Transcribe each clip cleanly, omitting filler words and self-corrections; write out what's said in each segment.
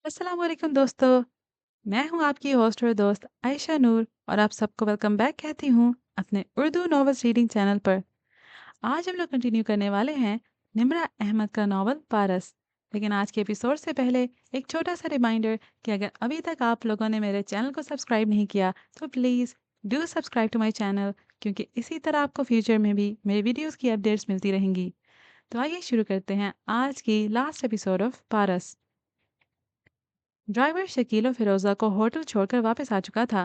अस्सलाम वालेकुम दोस्तों। मैं हूं आपकी होस्ट और दोस्त आयशा नूर और आप सबको वेलकम बैक कहती हूं अपने उर्दू नॉवेल्स रीडिंग चैनल पर। आज हम लोग कंटिन्यू करने वाले हैं निम्रा अहमद का नॉवल पारस। लेकिन आज के एपिसोड से पहले एक छोटा सा रिमाइंडर कि अगर अभी तक आप लोगों ने मेरे चैनल को सब्सक्राइब नहीं किया तो please do subscribe to my channel, क्योंकि इसी तरह आपको फ्यूचर में भी मेरे वीडियोज़ की अपडेट्स मिलती रहेंगी। तो आइए शुरू करते हैं आज की last episode of Paras. Driver Shakeel और फिरोजा को होटल छोड़कर वापस आ चुका था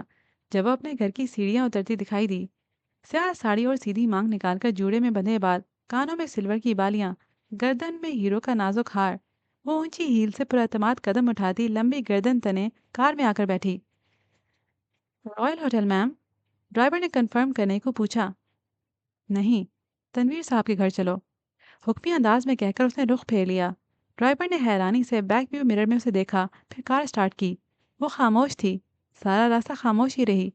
जब वो अपने घर की सीढ़ियां उतरती दिखाई दी। स्याह साड़ी और सीधी मांग निकालकर जूड़े में बंधे बाल, कानों में सिल्वर की बालियां, गर्दन में हीरो का नाजुक हार, वो ऊंची हील से पुरअतमाद कदम उठाती लंबी गर्दन तने कार में आकर बैठी। Royal hotel ma'am? ड्राइवर ने कंफर्म करने को पूछा। नहीं, तनवीर साहब के घर चलो, हुक्मी अंदाज में कहकर उसने रुख फेर लिया। ड्राइवर ने हैरानी से बैक व्यू मिरर में उसे देखा, फिर कार स्टार्ट की। वो खामोश थी। सारा रास्ता खामोश ही रही।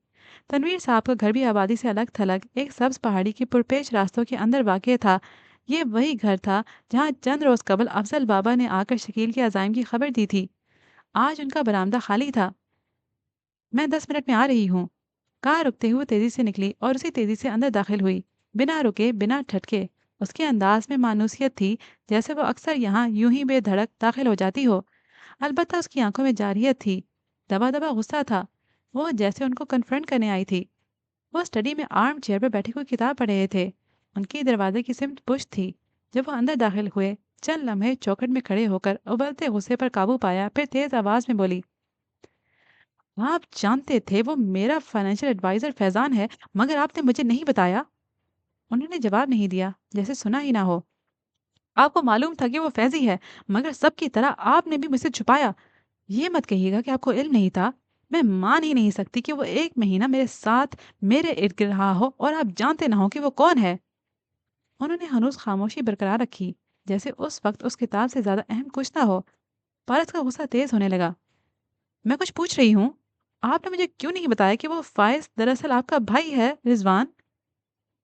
तनवीर साहब का घर भी आबादी से अलग थलग एक सब्ज पहाड़ी के पुरपेश रास्तों के अंदर वाक़ था। ये वही घर था जहाँ चंद रोज़ कबल अफजल बाबा ने आकर शकील के अज़ाइम की खबर दी थी। आज उनका बरामदा खाली था। मैं 10 मिनट में आ रही हूँ। कार रुकते हुए तेजी से निकली और उसी तेजी से अंदर दाखिल हुई, बिना रुके बिना ठटके। उसके अंदाज में मानूसियत थी, जैसे वो अक्सर यहाँ यूं ही बेधड़क दाखिल हो जाती हो। अलबत्ता उसकी आंखों में जारियत थी, दबा दबा गुस्सा था। वो जैसे उनको कन्फ्रंट करने आई थी। वो स्टडी में आर्म चेयर पर बैठी कोई किताब पढ़ रहे थे। उनकी दरवाजे की सिमत पुश थी। जब वो अंदर दाखिल हुए, चंद लम्हे चौखट में खड़े होकर उबलते गुस्से पर काबू पाया, फिर तेज आवाज में बोली, आप जानते थे वो मेरा फाइनेंशियल एडवाइजर फैजान है, मगर आपने मुझे नहीं बताया। उन्होंने जवाब नहीं दिया, जैसे सुना ही ना हो। आपको मालूम था कि वो फैजी है, मगर सबकी तरह आपने भी मुझसे छुपाया। ये मत कहिएगा कि आपको इल्म नहीं था। मैं मान ही नहीं सकती कि वो 1 महीना मेरे साथ मेरे इर्द गिर्द रहा हो और आप जानते ना हो कि वो कौन है। उन्होंने हनूज खामोशी बरकरार रखी, जैसे उस वक्त उस किताब से ज्यादा अहम कुछ ना हो। पारस का गुस्सा तेज होने लगा। मैं कुछ पूछ रही हूँ, आपने मुझे क्यों नहीं बताया कि वो फायज दरअसल आपका भाई है, रिजवान?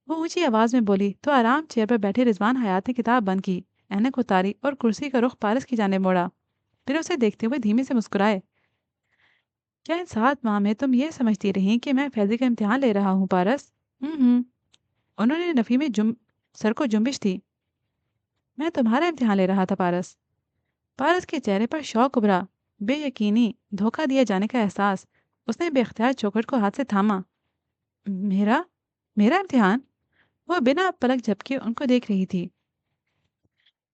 वो ऊंची आवाज में बोली तो आराम चेयर पर बैठे रिजवान हयात ने किताब बंद की, ऐनक उतारी और कुर्सी का रुख पारस की जाने मोड़ा। फिर उसे देखते हुए धीमे से मुस्कुराए। क्या इन 7 माह में तुम ये समझती रही कि मैं फैजी का इम्तिहान ले रहा हूँ पारस? हम्म। उन्होंने नफी में जुम सर को जुम्बिश थी। मैं तुम्हारा इम्तिहान ले रहा था पारस। पारस के चेहरे पर शौक उभरा, बेयकीनी, धोखा दिए जाने का एहसास। उसने बेख्तियार चौखट को हाथ से थामा। मेरा मेरा इम्तिहान? वह बिना पलक झपके उनको देख रही थी।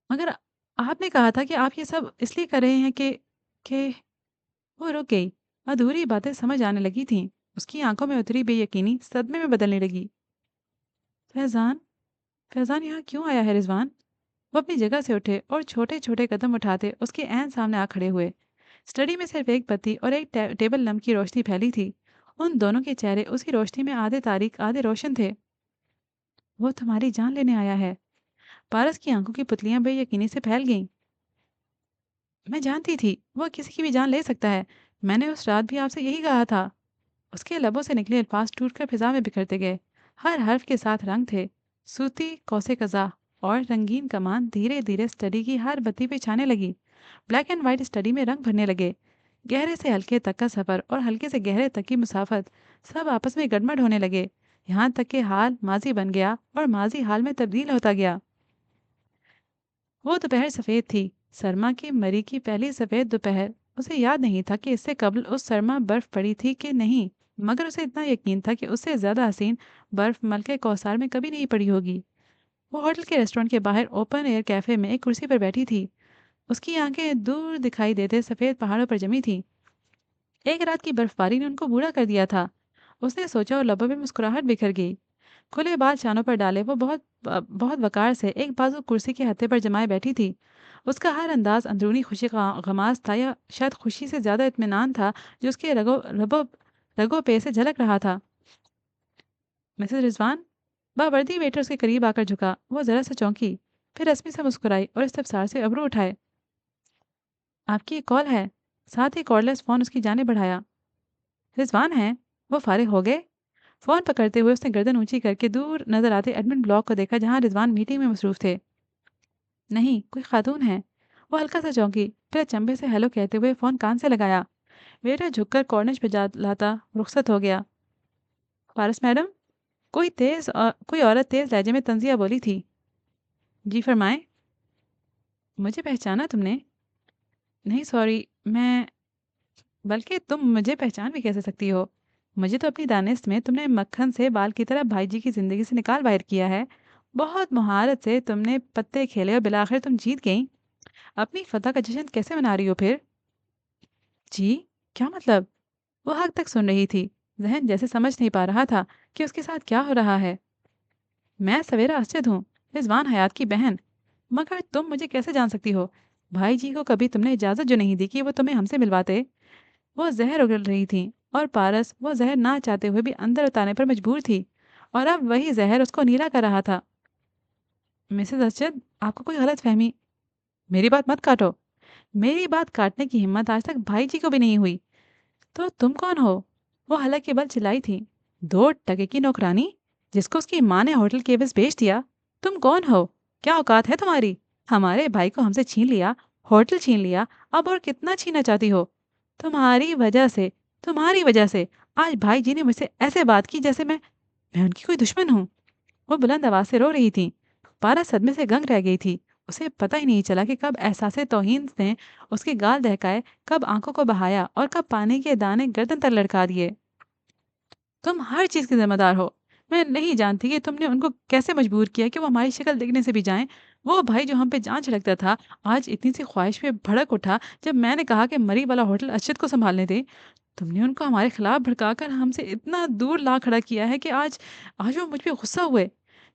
मगर आपने कहा था कि आप ये सब इसलिए कर रहे हैं कि वो रुक गई। अधूरी बातें समझ आने लगी थीं। उसकी आंखों में उतरी बेयकीनी सदमे में बदलने लगी। फैजान, फैजान यहाँ क्यों आया है रिजवान? वो अपनी जगह से उठे और छोटे छोटे कदम उठाते उसके ऐन सामने आ खड़े हुए। स्टडी में सिर्फ एक बत्ती और एक टेबल लैंप की रोशनी फैली थी। उन दोनों के चेहरे उसी रोशनी में आधे तारीक आधे रोशन थे। वो तुम्हारी जान लेने आया है। पारस की आंखों की पुतलियां बेयकीनी से फैल गईं। मैं जानती थी वो किसी की भी जान ले सकता है। मैंने उस रात भी आपसे यही कहा था। उसके लबों से निकले अल्फाज टूटकर फिजा में बिखरते गए। हर हर्फ के साथ रंग थे, सूती कौसे कजा और रंगीन कमान धीरे धीरे स्टडी की हर बत्ती पे छाने लगी। ब्लैक एंड वाइट स्टडी में रंग भरने लगे। गहरे से हल्के तक का सफर और हल्के से गहरे तक की मुसाफत सब आपस में गड़मड़ होने लगे। यहाँ तक कि हाल माजी बन गया और माजी हाल में तब्दील होता गया। वो दोपहर सफ़ेद थी, सरमा की मरी की पहली सफ़ेद दोपहर। उसे याद नहीं था कि इससे कबल उस सरमा बर्फ़ पड़ी थी कि नहीं, मगर उसे इतना यकीन था कि उससे ज़्यादा हसीन बर्फ़ मलके कौसार में कभी नहीं पड़ी होगी। वो होटल के रेस्टोरेंट के बाहर ओपन एयर कैफ़े में एक कुर्सी पर बैठी थी। उसकी आंखें दूर दिखाई देते सफ़ेद पहाड़ों पर जमी थीं। एक रात की बर्फबारी ने उनको बूढ़ा कर दिया था। उसने सोचा और लबों में मुस्कुराहट बिखर गई। खुले बाल शानों पर डाले वो बहुत वकार से एक बाजू कुर्सी के हत्थे पर जमाए बैठी थी। उसका हर अंदाज अंदरूनी खुशी का गमाज था, या शायद खुशी से ज्यादा इत्मीनान था जो उसके रगों पे से झलक रहा था। मिसेस रिजवान? बावर्दी वेटर उसके करीब आकर झुका। वो जरा सा चौंकी, फिर रस्मी से मुस्कुराई और इस्तफसार से अबरू उठाए। आपकी एक कॉल है। साथ ही कॉर्डलेस फोन उसकी जाने बढ़ाया। रिजवान है? वो फारिग हो गए? फोन पकड़ते हुए उसने गर्दन ऊंची करके दूर नजर आते एडमिन ब्लॉक को देखा, जहां रिजवान मीटिंग में मसरूफ थे। नहीं, कोई खातून है। वो हल्का सा चौंकी। फिर अचंभे से हेलो कहते हुए फ़ोन कान से लगाया। वेटर झुककर कॉर्निश पे जा लाता रुखसत हो गया। पारस मैडम, कोई औरत तेज़ लहजे में तंज़िया बोली थी। जी फरमाएं। मुझे पहचाना तुमने? नहीं सॉरी, मैं बल्कि तुम मुझे पहचान भी कैसे सकती हो? मुझे तो अपनी दानिश में तुमने मक्खन से बाल की तरह भाई जी की ज़िंदगी से निकाल बाहर किया है। बहुत महारत से तुमने पत्ते खेले और बिलाखिर तुम जीत गईं। अपनी फ़तह का जश्न कैसे मना रही हो फिर? जी? क्या मतलब? वो हद तक सुन रही थी। ज़हन जैसे समझ नहीं पा रहा था कि उसके साथ क्या हो रहा है। मैं सवेरा असजद हूँ, रिज़वान हयात की बहन। मगर तुम मुझे कैसे जान सकती हो? भाई जी को कभी तुमने इजाज़त जो नहीं दी कि वो तुम्हें हमसे मिलवाते। वो ज़हर उगल रही थी और पारस वो ज़हर ना चाहते हुए भी अंदर उतारने पर मजबूर थी। और अब वही ज़हर उसको नीला कर रहा था। मिसेस असजद, आपको कोई गलत फहमी। मेरी बात मत काटो। मेरी बात काटने की हिम्मत आज तक भाई जी को भी नहीं हुई। तो तुम कौन हो? वो हलक के बल चिल्लाई थी। 2 टके की नौकरानी, जिसको उसकी माँ ने होटल के एवज बेच दिया। तुम कौन हो? क्या औकात है तुम्हारी? हमारे भाई को हमसे छीन लिया, होटल छीन लिया, अब और कितना छीनना चाहती हो? तुम्हारी वजह से, तुम्हारी वजह से आज भाई जी ने मुझसे ऐसे बात की जैसे मैं उनकी कोई दुश्मन हूँ। वो बुलंद आवाज से रो रही थी। पारा सदमे से गंग रह गई थी। उसे पता ही नहीं चला कि कब एहसासे तौहीन ने उसके गाल दहकाए, कब आंखों को बहाया और कब पानी के दाने गर्दन तक लटका दिए। तुम हर चीज़ की ज़िम्मेदार हो। मैं नहीं जानती कि तुमने उनको कैसे मजबूर किया कि वो हमारी शक्ल देखने से भी जाएँ। वो भाई जो हम पे जान छिड़कता था, आज इतनी सी ख्वाहिश में भड़क उठा जब मैंने कहा कि मरी वाला होटल अर्शद को सँभालने दे। तुमने उनको हमारे खिलाफ भड़काकर हमसे इतना दूर ला खड़ा किया है कि आज आज वो मुझ पे गुस्सा हुए।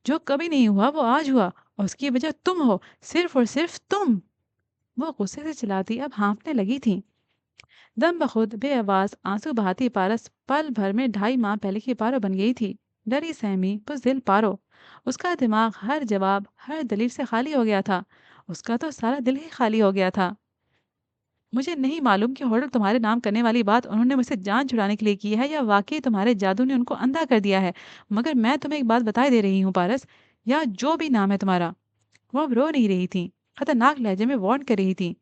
जो कभी नहीं हुआ वो आज हुआ और उसकी वजह तुम हो, सिर्फ़ और सिर्फ़ तुम। वो गुस्से से चिल्लाती अब हाँफने लगी थी। दम बखुद बेआवाज आंसू बहाती पारस पल भर में 2.5 माह पहले की पारो बन गई थी। डरी सहमी बुज़दिल पारो। उसका दिमाग हर जवाब हर दलील से खाली हो गया था। उसका तो सारा दिल ही खाली हो गया था। मुझे नहीं मालूम कि होटल तुम्हारे नाम करने वाली बात उन्होंने मुझसे जान छुड़ाने के लिए की है या वाकई तुम्हारे जादू ने उनको अंधा कर दिया है। मगर मैं तुम्हें एक बात बताए दे रही हूँ पारस, या जो भी नाम है तुम्हारा। वो अब रो नहीं रही थी, खतरनाक लहजे में वार्न कर रही थी।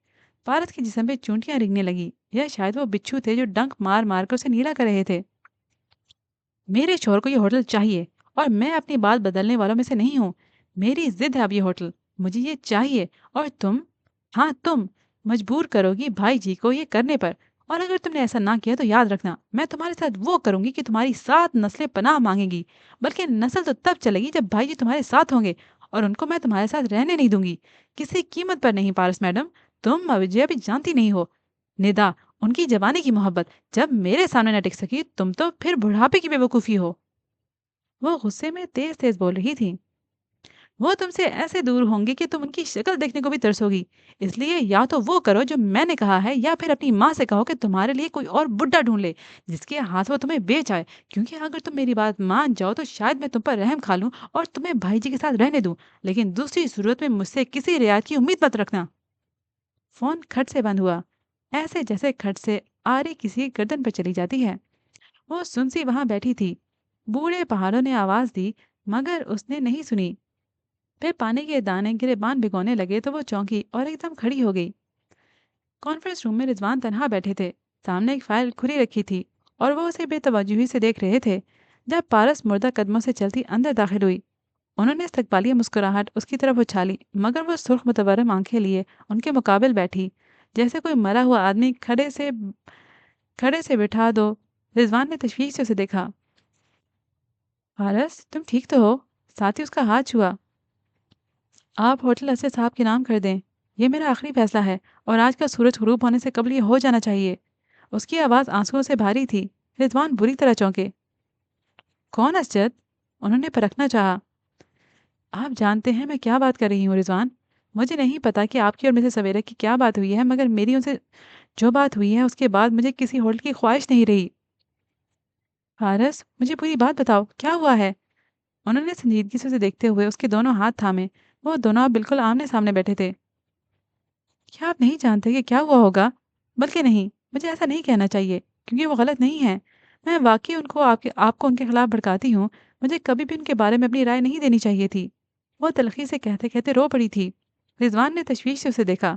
पारस के जिस्म पे चूंटियां रेंगने लगी। यह शायद वो बिच्छू थे जो डंक मार मार कर उसे नीला कर रहे थे। मेरे शोहर को ये होटल चाहिए और मैं अपनी बात बदलने वालों में से नहीं हूँ। मेरी जिद है अब ये होटल, मुझे ये चाहिए। और तुम, हाँ तुम, मजबूर करोगी भाई जी को ये करने पर। और अगर तुमने ऐसा ना किया तो याद रखना, मैं तुम्हारे साथ वो करूंगी कि तुम्हारी 7 नस्लें पनाह मांगेंगी। बल्कि नस्ल तो तब चलेगी जब भाई जी तुम्हारे साथ होंगे। और उनको मैं तुम्हारे साथ रहने नहीं दूंगी, किसी कीमत पर नहीं पारस मैडम। तुम मुझे अभी जानती नहीं हो। निदा, उनकी जवानी की मोहब्बत जब मेरे सामने न टिक सकी, तुम तो फिर बुढ़ापे की बेवकूफ़ी हो। वो गुस्से में तेज-तेज बोल रही थी। वो तुमसे ऐसे दूर होंगे कि तुम उनकी शक्ल देखने को भी तरसोगी। इसलिए या तो वो करो जो मैंने कहा है या फिर अपनी माँ से कहो कि तुम्हारे लिए कोई और बुड्ढा ढूँढ ले, जिसके हाथ वो तुम्हें बेच आए। क्योंकि अगर तुम मेरी बात मान जाओ तो शायद मैं तुम पर रहम खा लूँ और तुम्हें भाई जी के साथ रहने दूँ। लेकिन दूसरी सूरत में मुझसे किसी रियायत की उम्मीद मत रखना। फ़ोन खट से बंद हुआ। ऐसे जैसे खट से आरी किसी गर्दन पर चली जाती है। वो सुनसी वहां बैठी थी। बूढ़े पहाड़ों ने आवाज दी, मगर उसने नहीं सुनी। फिर पानी के दाने गिरेबान भिगोने लगे तो वो चौंकी और एकदम खड़ी हो गई। कॉन्फ्रेंस रूम में रिजवान तनहा बैठे थे। सामने एक फाइल खुली रखी थी और वो उसे बेतवज्जुही से देख रहे थे। जब पारस मुर्दा कदमों से चलती अंदर दाखिल हुई, उन्होंने इस्तकबालिया मुस्कुराहट उसकी तरफ उछाली, मगर वो सुर्ख मुतवरम आंखें लिए उनके मुकाबिल बैठी, जैसे कोई मरा हुआ आदमी खड़े से बिठा दो। रिजवान ने तशवीश से उसे देखा। पारस, तुम ठीक तो हो? साथ ही उसका हाथ छुआ। आप होटल असद साहब के नाम कर दें। ये मेरा आखिरी फैसला है और आज का सूरज गुरूब होने से कबल ये हो जाना चाहिए। उसकी आवाज़ आंसुओं से भारी थी। रिजवान बुरी तरह चौंके। कौन असजद? उन्होंने परखना चाहा। आप जानते हैं मैं क्या बात कर रही हूँ रिजवान। मुझे नहीं पता कि आपकी और मिसेस सवेरा की क्या बात हुई है, मगर मेरी उनसे जो बात हुई है उसके बाद मुझे किसी होटल की ख्वाहिश नहीं रही। फारस, मुझे पूरी बात बताओ, क्या हुआ है? उन्होंने संजीदगी से उसे देखते हुए उसके दोनों हाथ थामे। वो दोनों अब बिल्कुल आमने सामने बैठे थे। क्या आप नहीं जानते कि क्या हुआ होगा? बल्कि नहीं, मुझे ऐसा नहीं कहना चाहिए, क्योंकि वो गलत नहीं है। मैं वाक़ई उनको आपको उनके खिलाफ भड़काती हूँ। मुझे कभी भी उनके बारे में अपनी राय नहीं देनी चाहिए थी। वो तल्ख़ी से कहते-कहते रो पड़ी थी। रिज़वान ने तशवीश से उसे देखा।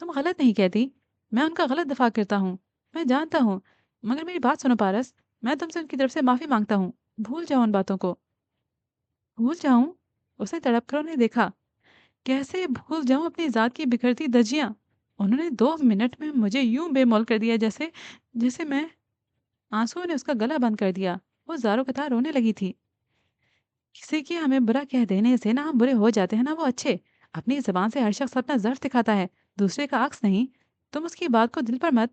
तुम गलत नहीं कहती। मैं उनका गलत दफ़ा करता हूँ। मैं जानता हूँ। मगर मेरी बात सुनो पारस, मैं तुमसे उनकी तरफ से माफ़ी माँगता हूँ। भूल जाओ उन बातों को। भूल जाऊँ? उसने तड़प कर उन्हें देखा। कैसे भूल जाऊँ अपनी ज़ात की बिखरती धज्जियाँ? उन्होंने 2 मिनट में मुझे यूँ बेमौल कर दिया जैसे जैसे मैं। आँसुओं ने उसका गला बंद कर दिया। वो ज़ारों-कतार रोने लगी थी। किसी की हमें बुरा कह देने से ना हम बुरे हो जाते हैं ना वो अच्छे। अपनी ज़ुबान से हर शख्स अपना ज़र्फ़ दिखाता है, दूसरे का अक्स नहीं। तुम उसकी बात को दिल पर मत।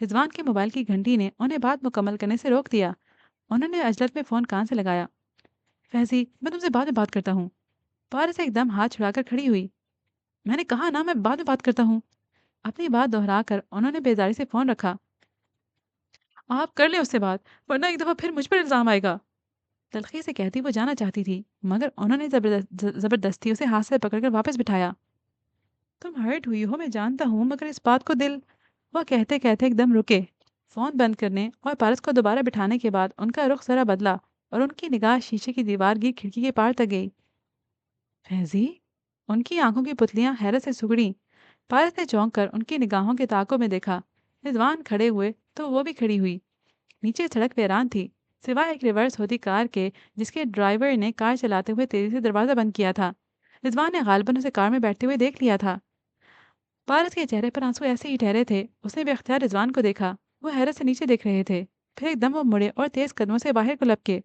रिज़वान के मोबाइल की घंटी ने उन्हें बात मुकम्मल करने से रोक दिया। उन्होंने अजलत में फ़ोन कान से लगाया। "फ़ैज़ी, मैं तुमसे बाद में बात करता हूँ।" पारस एकदम हाथ छुड़ाकर खड़ी हुई। "मैंने कहा ना मैं बाद में बात करता हूँ।" अपनी बात दोहराकर उन्होंने बेज़ारी से फ़ोन रखा। "आप कर लें उससे बात, वरना एक दफ़ा फिर मुझ पर इल्ज़ाम आएगा।" तलख़ी से कहती वो जाना चाहती थी, मगर उन्होंने ज़बरदस्ती उसे हाथ से पकड़कर वापस बिठाया। "तुम हर्ट हुई हो मैं जानता हूँ, मगर इस बात को दिल।" वह कहते-कहते एकदम रुके। फ़ोन बंद करने और पारस को दोबारा बिठाने के बाद उनका रुख ज़रा बदला और उनकी निगाह शीशे की दीवार की खिड़की के पार तक गई। "फ़ैज़ी?" उनकी आँखों की पुतलियाँ हैरत से सिकुड़ीं। पारस ने चौंक कर उनकी निगाहों के ताकों में देखा। रिज़वान खड़े हुए तो वो भी खड़ी हुई। नीचे सड़क वीरान थी, सिवाय एक रिवर्स होती कार के जिसके ड्राइवर ने कार चलाते हुए तेज़ी से दरवाज़ा बंद किया था। रिज़वान ने ग़ालिबन उसे कार में बैठते हुए देख लिया था। पारस के चेहरे पर आंसू ऐसे ही ठहरे थे। उसने बेख्तियार रिज़वान को देखा। वो हैरत से नीचे देख रहे थे। फिर एकदम वो मुड़े और तेज़ कदमों से बाहर को लपके।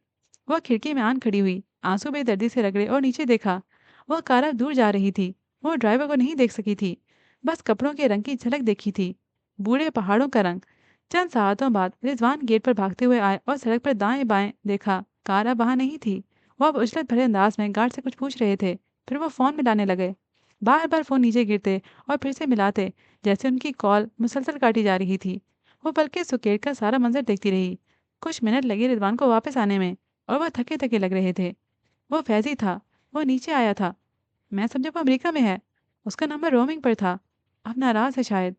वह खिड़की में आन खड़ी हुई, आंसू बेदर्दी से रगड़े और नीचे देखा। वह कार अब दूर जा रही थी। वो ड्राइवर को नहीं देख सकी थी, बस कपड़ों के रंग की झलक देखी थी। बूढ़े पहाड़ों का रंग। चंद साहतों बाद रिज़वान गेट पर भागते हुए आए और सड़क पर दाएं-बाएं देखा। कार अब वहाँ नहीं थी। वो अब उजलत भरे अंदाज में गार्ड से कुछ पूछ रहे थे। फिर वो फ़ोन मिलाने लगे। बार-बार फ़ोन नीचे गिरते और फिर से मिलाते, जैसे उनकी कॉल मुसलसल काटी जा रही थी। वो पलकें सुकेड़ कर सारा मंज़र देखती रही। कुछ मिनट लगे रिज़वान को वापस आने में और वह थके-थके लग रहे थे। वो फैज़ी था, वो नीचे आया था। मैं समझा वो अमेरिका में है। उसका नंबर रोमिंग पर था। अब नाराज़ है शायद।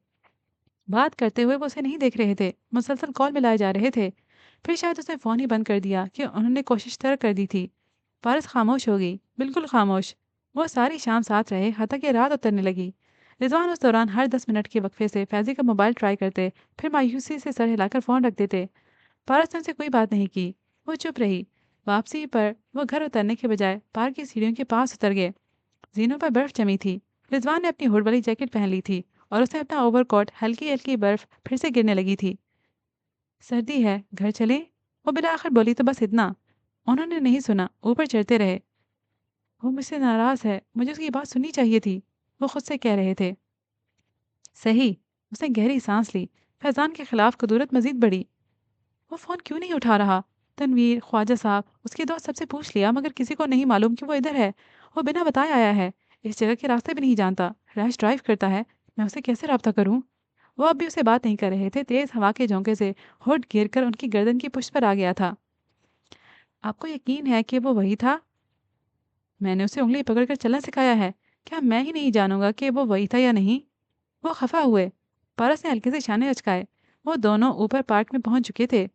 बात करते हुए वो उसे नहीं देख रहे थे, मुसलसल कॉल मिलाए जा रहे थे। फिर शायद उसने फ़ोन ही बंद कर दिया कि उन्होंने कोशिश तर्क कर दी थी। पारस खामोश हो गई, बिल्कुल खामोश। वो सारी शाम साथ रहे, हत्ता कि रात उतरने लगी। रिज़वान उस दौरान हर 10 मिनट के वक्फे से फैज़ी का मोबाइल ट्राई करते, फिर मायूसी से सर हिलाकर फ़ोन रख देते। पारस ने उनसे कोई बात नहीं की। वो चुप रही। वापसी पर वो घर उतरने के बजाय पार्क की सीढ़ियों के पास उतर गए। ज़ीनों पर बर्फ़ जमी थी। रिज़वान ने अपनी हुड वाली जैकेट पहन ली थी और उसने अपना ओवरकोट हल्की-हल्की बर्फ़ फिर से गिरने लगी थी। सर्दी है, घर चलें? वो बिलाआखिर बोली तो बस इतना। उन्होंने नहीं सुना, ऊपर चढ़ते रहे। वो मुझसे नाराज़ है, मुझे उसकी बात सुननी चाहिए थी। वो खुद से कह रहे थे। सही। उसने गहरी सांस ली। फैज़ान के खिलाफ कदूरत मज़ीद बढ़ी। वो फ़ोन क्यों नहीं उठा रहा? तनवीर, ख्वाजा साहब, उसके दोस्त सबसे पूछ लिया मगर किसी को नहीं मालूम कि वो इधर है। वो बिना बताए आया है। इस जगह के रास्ते भी नहीं जानता। रैश ड्राइव करता है। मैं उससे कैसे राब्ता करूँ? वो अब भी उससे बात नहीं कर रहे थे। तेज़ हवा के झोंके से हुड गिर कर उनकी गर्दन की पुष्ट पर आ गया था। आपको यकीन है कि वो वही था? मैंने उसे उँगली पकड़कर चलना सिखाया है। क्या मैं ही नहीं जानूँगा कि वो वही था या नहीं? वो खफ़ा हुए। पारस ने हल्के से शाने अचकाए। वो दोनों ऊपर पार्क में पहुँच चुके थे।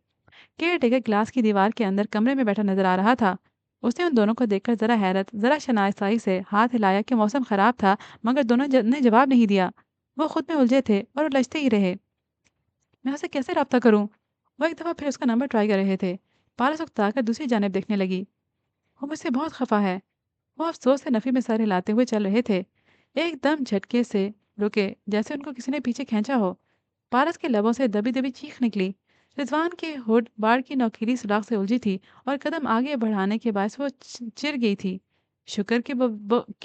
केयरटेकर ग्लास की दीवार के अंदर कमरे में बैठा नजर आ रहा था। उसने उन दोनों को देखकर जरा हैरत, जरा शनाइसाई से हाथ हिलाया कि मौसम खराब था, मगर दोनों ने जवाब नहीं दिया। वो खुद में उलझे थे और उलझते ही रहे। मैं उसे कैसे राब्ता करूं? वो एक दफ़ा फिर उसका नंबर ट्राई कर रहे थे। पारस उकताकर दूसरी जानब देखने लगी। वो मुझसे बहुत खफा है। वो अफसोस से नफ़ी में सर हिलाते हुए चल रहे थे। एकदम झटके से रुके, जैसे उनको किसी ने पीछे खींचा हो। पारस के लबों से दबी-दबी चीख निकली। रिज़वान की हुड बाड़ की नोकीली सुराख से उलझी थी और कदम आगे बढ़ाने के बायस वो चिर गई थी। शुक्र कि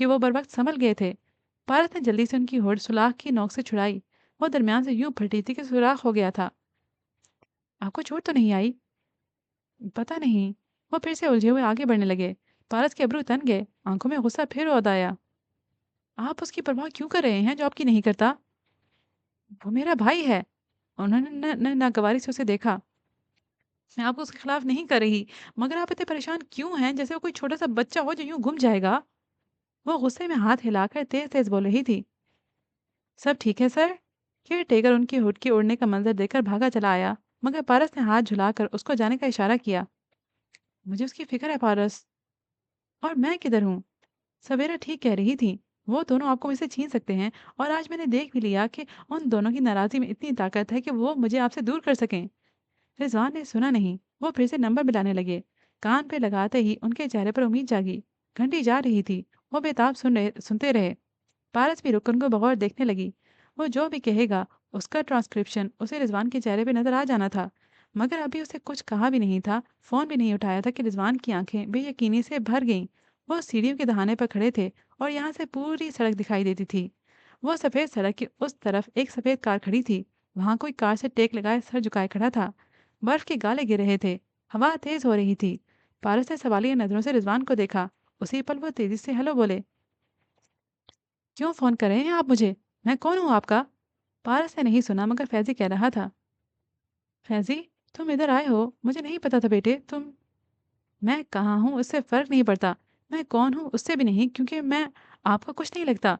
वो बर्वक़्त संभल गए थे। पारस ने जल्दी से उनकी हुड सुलाख की नोक से छुड़ाई। वो दरमियान से यूँ फटी थी कि सुराख हो गया था। "आपको चोट तो नहीं आई?" "पता नहीं।" वो फिर से उलझे हुए आगे बढ़ने लगे। पारस के अब्रू तन गए, आँखों में गुस्सा फिर उद आया। "आप उसकी परवाह क्यों कर रहे हैं जो आपकी नहीं करता?" "वो मेरा भाई है।" उन्होंने नागवारी से उसे देखा। "मैं आपको उसके खिलाफ नहीं कर रही, मगर आप इतने परेशान क्यों हैं जैसे वो कोई छोटा-सा बच्चा हो जो यूँ गुम जाएगा?" वो गुस्से में हाथ हिलाकर तेज़-तेज़ बोल रही थी। "सब ठीक है सर?" केयरटेकर उनकी हुड के उड़ने का मंज़र देखकर भागा चला आया, मगर पारस ने हाथ झुलाकर उसको जाने का इशारा किया। "मुझे उसकी फ़िक्र है पारस।" "और मैं किधर हूँ?" सवेरा ठीक कह रही थी। वो दोनों आपको मुझसे छीन सकते हैं और आज मैंने देख भी लिया कि उन दोनों की नाराज़गी में इतनी ताकत है कि वो मुझे आपसे दूर कर सकें। रिज़वान ने सुना नहीं, वो फिर से नंबर मिलाने लगे। कान पे लगाते ही उनके चेहरे पर उम्मीद जागी। घंटी जा रही थी, वो बेताब सुनते रहे। पारस भी रुक उनको बगौर देखने लगी। वो जो भी कहेगा, उसका ट्रांसक्रिप्शन उसे रिज़वान के चेहरे पे नज़र आ जाना था। मगर अभी उसे कुछ कहा भी नहीं था, फ़ोन भी नहीं उठाया था कि रिज़वान की आँखें बेयकीनी से भर गईं। वो सीढ़ियों के दहाने पर खड़े थे और यहाँ से पूरी सड़क दिखाई देती थी। वो सफ़ेद सड़क की उस तरफ एक सफ़ेद कार खड़ी थी। वहाँ कोई कार से टेक लगाए सर झुकाए खड़ा था। बर्फ़ के गाले गिर रहे थे। हवा तेज़ हो रही थी। पारस ने सवालिया नज़रों से रिज़वान को देखा। उसी पल वो तेज़ी से हेलो बोले। क्यों फ़ोन कर रहे हैं आप मुझे? मैं कौन हूँ आपका? पारस ने नहीं सुना मगर फैज़ी कह रहा था। फैज़ी, तुम इधर आए हो? मुझे नहीं पता था बेटे, तुम। मैं कहाँ हूँ उससे फ़र्क नहीं पड़ता। मैं कौन हूँ उससे भी नहीं, क्योंकि मैं आपका कुछ नहीं लगता।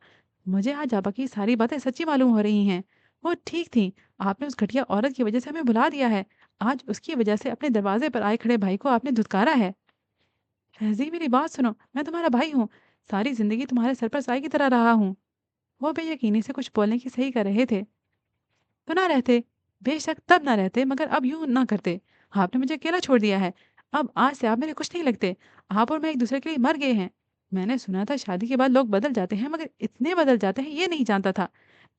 मुझे आज आपा की सारी बातें सच्ची मालूम हो रही हैं। वो ठीक थी। आपने उस घटिया औरत की वज़ह से हमें भुला दिया है। आज उसकी वज़ह से अपने दरवाज़े पर आए खड़े भाई को आपने धुतकारा है। फैज़ी, मेरी बात सुनो, मैं तुम्हारा भाई हूँ। सारी ज़िंदगी तुम्हारे सर पर साई की तरह रहा हूँ। वो बेयकीनी से कुछ बोलने की सही कर रहे थे। तो ना रहते, बेशक तब ना रहते, मगर अब यूँ ना करते। आपने मुझे अकेला छोड़ दिया है। अब आज से आप मेरे कुछ नहीं लगते। आप और मैं एक-दूसरे के लिए मर गए हैं। मैंने सुना था शादी के बाद लोग बदल जाते हैं, मगर इतने बदल जाते हैं ये नहीं जानता था।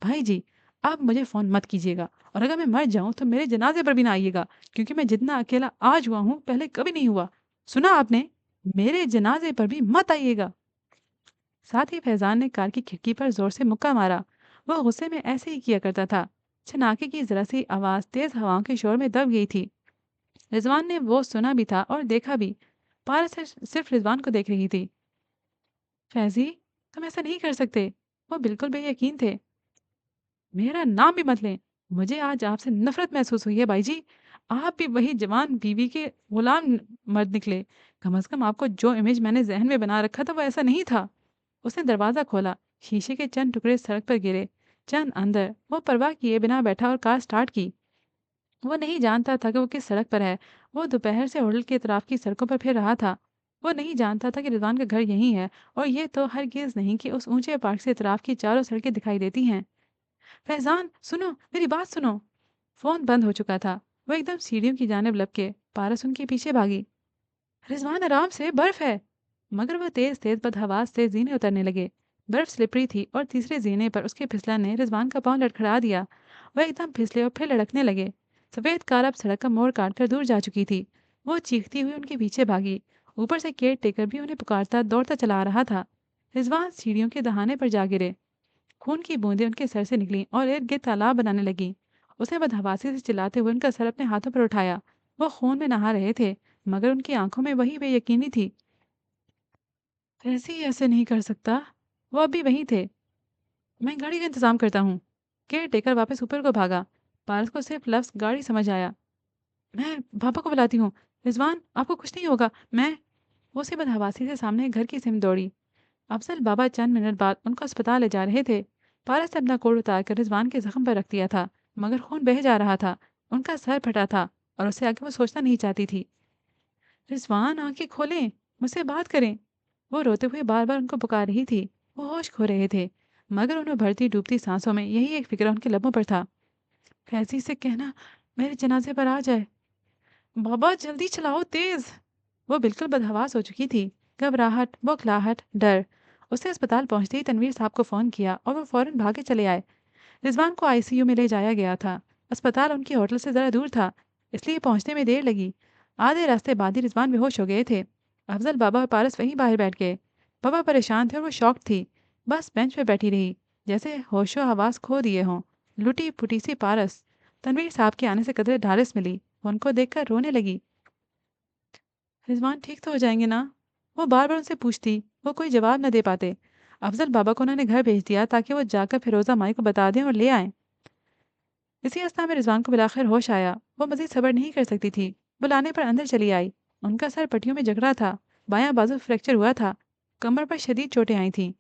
भाई जी, आप मुझे फ़ोन मत कीजिएगा और अगर मैं मर जाऊँ तो मेरे जनाज़े पर भी ना आइएगा, क्योंकि मैं जितना अकेला आज हुआ हूँ, पहले कभी नहीं हुआ। सुना आपने? मेरे जनाज़े पर भी मत आइएगा। साथ ही फैजान ने कार की खिड़की पर जोर से मुक्का मारा। वह गुस्से में ऐसे ही किया करता था। छनाके की जरा सी आवाज तेज हवाओं के शोर में दब गई थी। रिजवान ने वो सुना भी था और देखा भी। पारस सिर्फ रिजवान को देख रही थी। फैजी, तुम ऐसा नहीं कर सकते। वो बिल्कुल बेयकीन थे। मेरा नाम भी मत लें। मुझे आज आपसे नफ़रत महसूस हुई है भाई जी। आप भी वही जवान बीवी के गुलाम मर्द निकले। कम से कम आपको जो इमेज मैंने ज़हन में बना रखा था वो ऐसा नहीं था। उसने दरवाज़ा खोला। शीशे के चंद टुकड़े सड़क पर गिरे। चंद अंदर। वो परवाह किए बिना बैठा और कार स्टार्ट की। वो नहीं जानता था कि वो किस सड़क पर है। वो दोपहर से होटल के इतराफ की सड़कों पर फिर रहा था। वो नहीं जानता था कि रिजवान का घर यहीं है और ये तो हरगिज़ नहीं कि उस ऊंचे पार्क से इतराफ की चारों सड़कें दिखाई देती हैं। फैज़ान, सुनो, मेरी बात सुनो। फ़ोन बंद हो चुका था। वो एकदम सीढ़ियों की जानिब लपके, पारस उनके पीछे भागी। रिज़वान, आराम से, बर्फ़ है। मगर वो तेज़-तेज़ बदहवास से ज़ीने उतरने लगे। बर्फ़ स्लिपरी थी और तीसरे ज़ीने पर उसके फिसलन ने रिज़वान का पाँव लड़खड़ा दिया। वह एकदम फिसले और फिर लड़खने लगे। सफ़ेद कार अब सड़क का मोड़ काटकर दूर जा चुकी थी। वो चीखती हुई उनके पीछे भागी। ऊपर से केयर टेकर भी उन्हें पुकारता दौड़ता चला आ रहा था। रिज़वान सीढ़ियों के दहाने पर जा गिरे। खून की बूंदें उनके सर से निकलीं और इर्द-गिर्द तालाब बनाने लगीं। उसने बदहवासी से चिल्लाते हुए उनका सर अपने हाथों पर उठाया। वो खून में नहा रहे थे, मगर उनकी आंखों में वही बेयकीनी थी। कैसे ऐसे नहीं कर सकता? वो अब भी वहीं थे। मैं गाड़ी का इंतज़ाम करता हूँ। केयर टेकर वापस ऊपर को भागा। पारस को सिर्फ लफ्ज़ गाड़ी समझ आया। मैं पापा को बुलाती हूँ। रिज़वान, आपको कुछ नहीं होगा। मैं। वो उसी बदहवासी से सामने घर की सिम दौड़ी। अफजल बाबा चंद मिनट बाद उनको अस्पताल ले जा रहे थे। पारस ने अपना कोट उतार कर रिजवान के जख्म पर रख दिया था, मगर खून बह जा रहा था। उनका सर फटा था और उससे आगे वो सोचना नहीं चाहती थी। रिजवान, आंखें खोलें, मुझसे बात करें। वो रोते हुए बार बार उनको पुकार रही थी। वो होश खो रहे थे, मगर उन्हें भरती डूबती सांसों में यही एक फिक्र उनके लबों पर था। फैजी से कहना मेरे जनाजे पर आ जाए। बाबा, जल्दी चलाओ, तेज। वो बिल्कुल बदहवास हो चुकी थी। घबराहट, बौखलाहट, डर। उसने अस्पताल पहुंचते ही तनवीर साहब को फ़ोन किया और वो फ़ौरन भागे चले आए। रिजवान को आईसीयू में ले जाया गया था। अस्पताल उनकी होटल से ज़रा दूर था, इसलिए पहुंचने में देर लगी। आधे रास्ते बाद ही रिजवान बेहोश हो गए थे। अफजल बाबा और पारस वहीं बाहर बैठ गए। पापा परेशान थे और वो शॉक थी। बस बेंच पे बैठी रही, जैसे होशो हवास खो दिए हों। लुटी पुटी सी पारस। तनवीर साहब के आने से कदरे ढारिस मिली। वो उनको देखकर रोने लगी। रिज़वान ठीक तो हो जाएँगे ना? वो बार-बार उनसे पूछती, वो कोई जवाब न दे पाते। अफ़ज़ल बाबा को उन्होंने घर भेज दिया ताकि वो जाकर फ़िरोज़ा माई को बता दें और ले आएँ। इसी अवस्था में रिज़वान को बिलाख़िर होश आया। वो मज़ीद सब्र नहीं कर सकती थी। बुलाने पर अंदर चली आई। उनका सर पट्टियों में जकड़ा था, बायाँ बाजू फ्रैक्चर हुआ था, कमर पर शदीद चोटें आई थीं।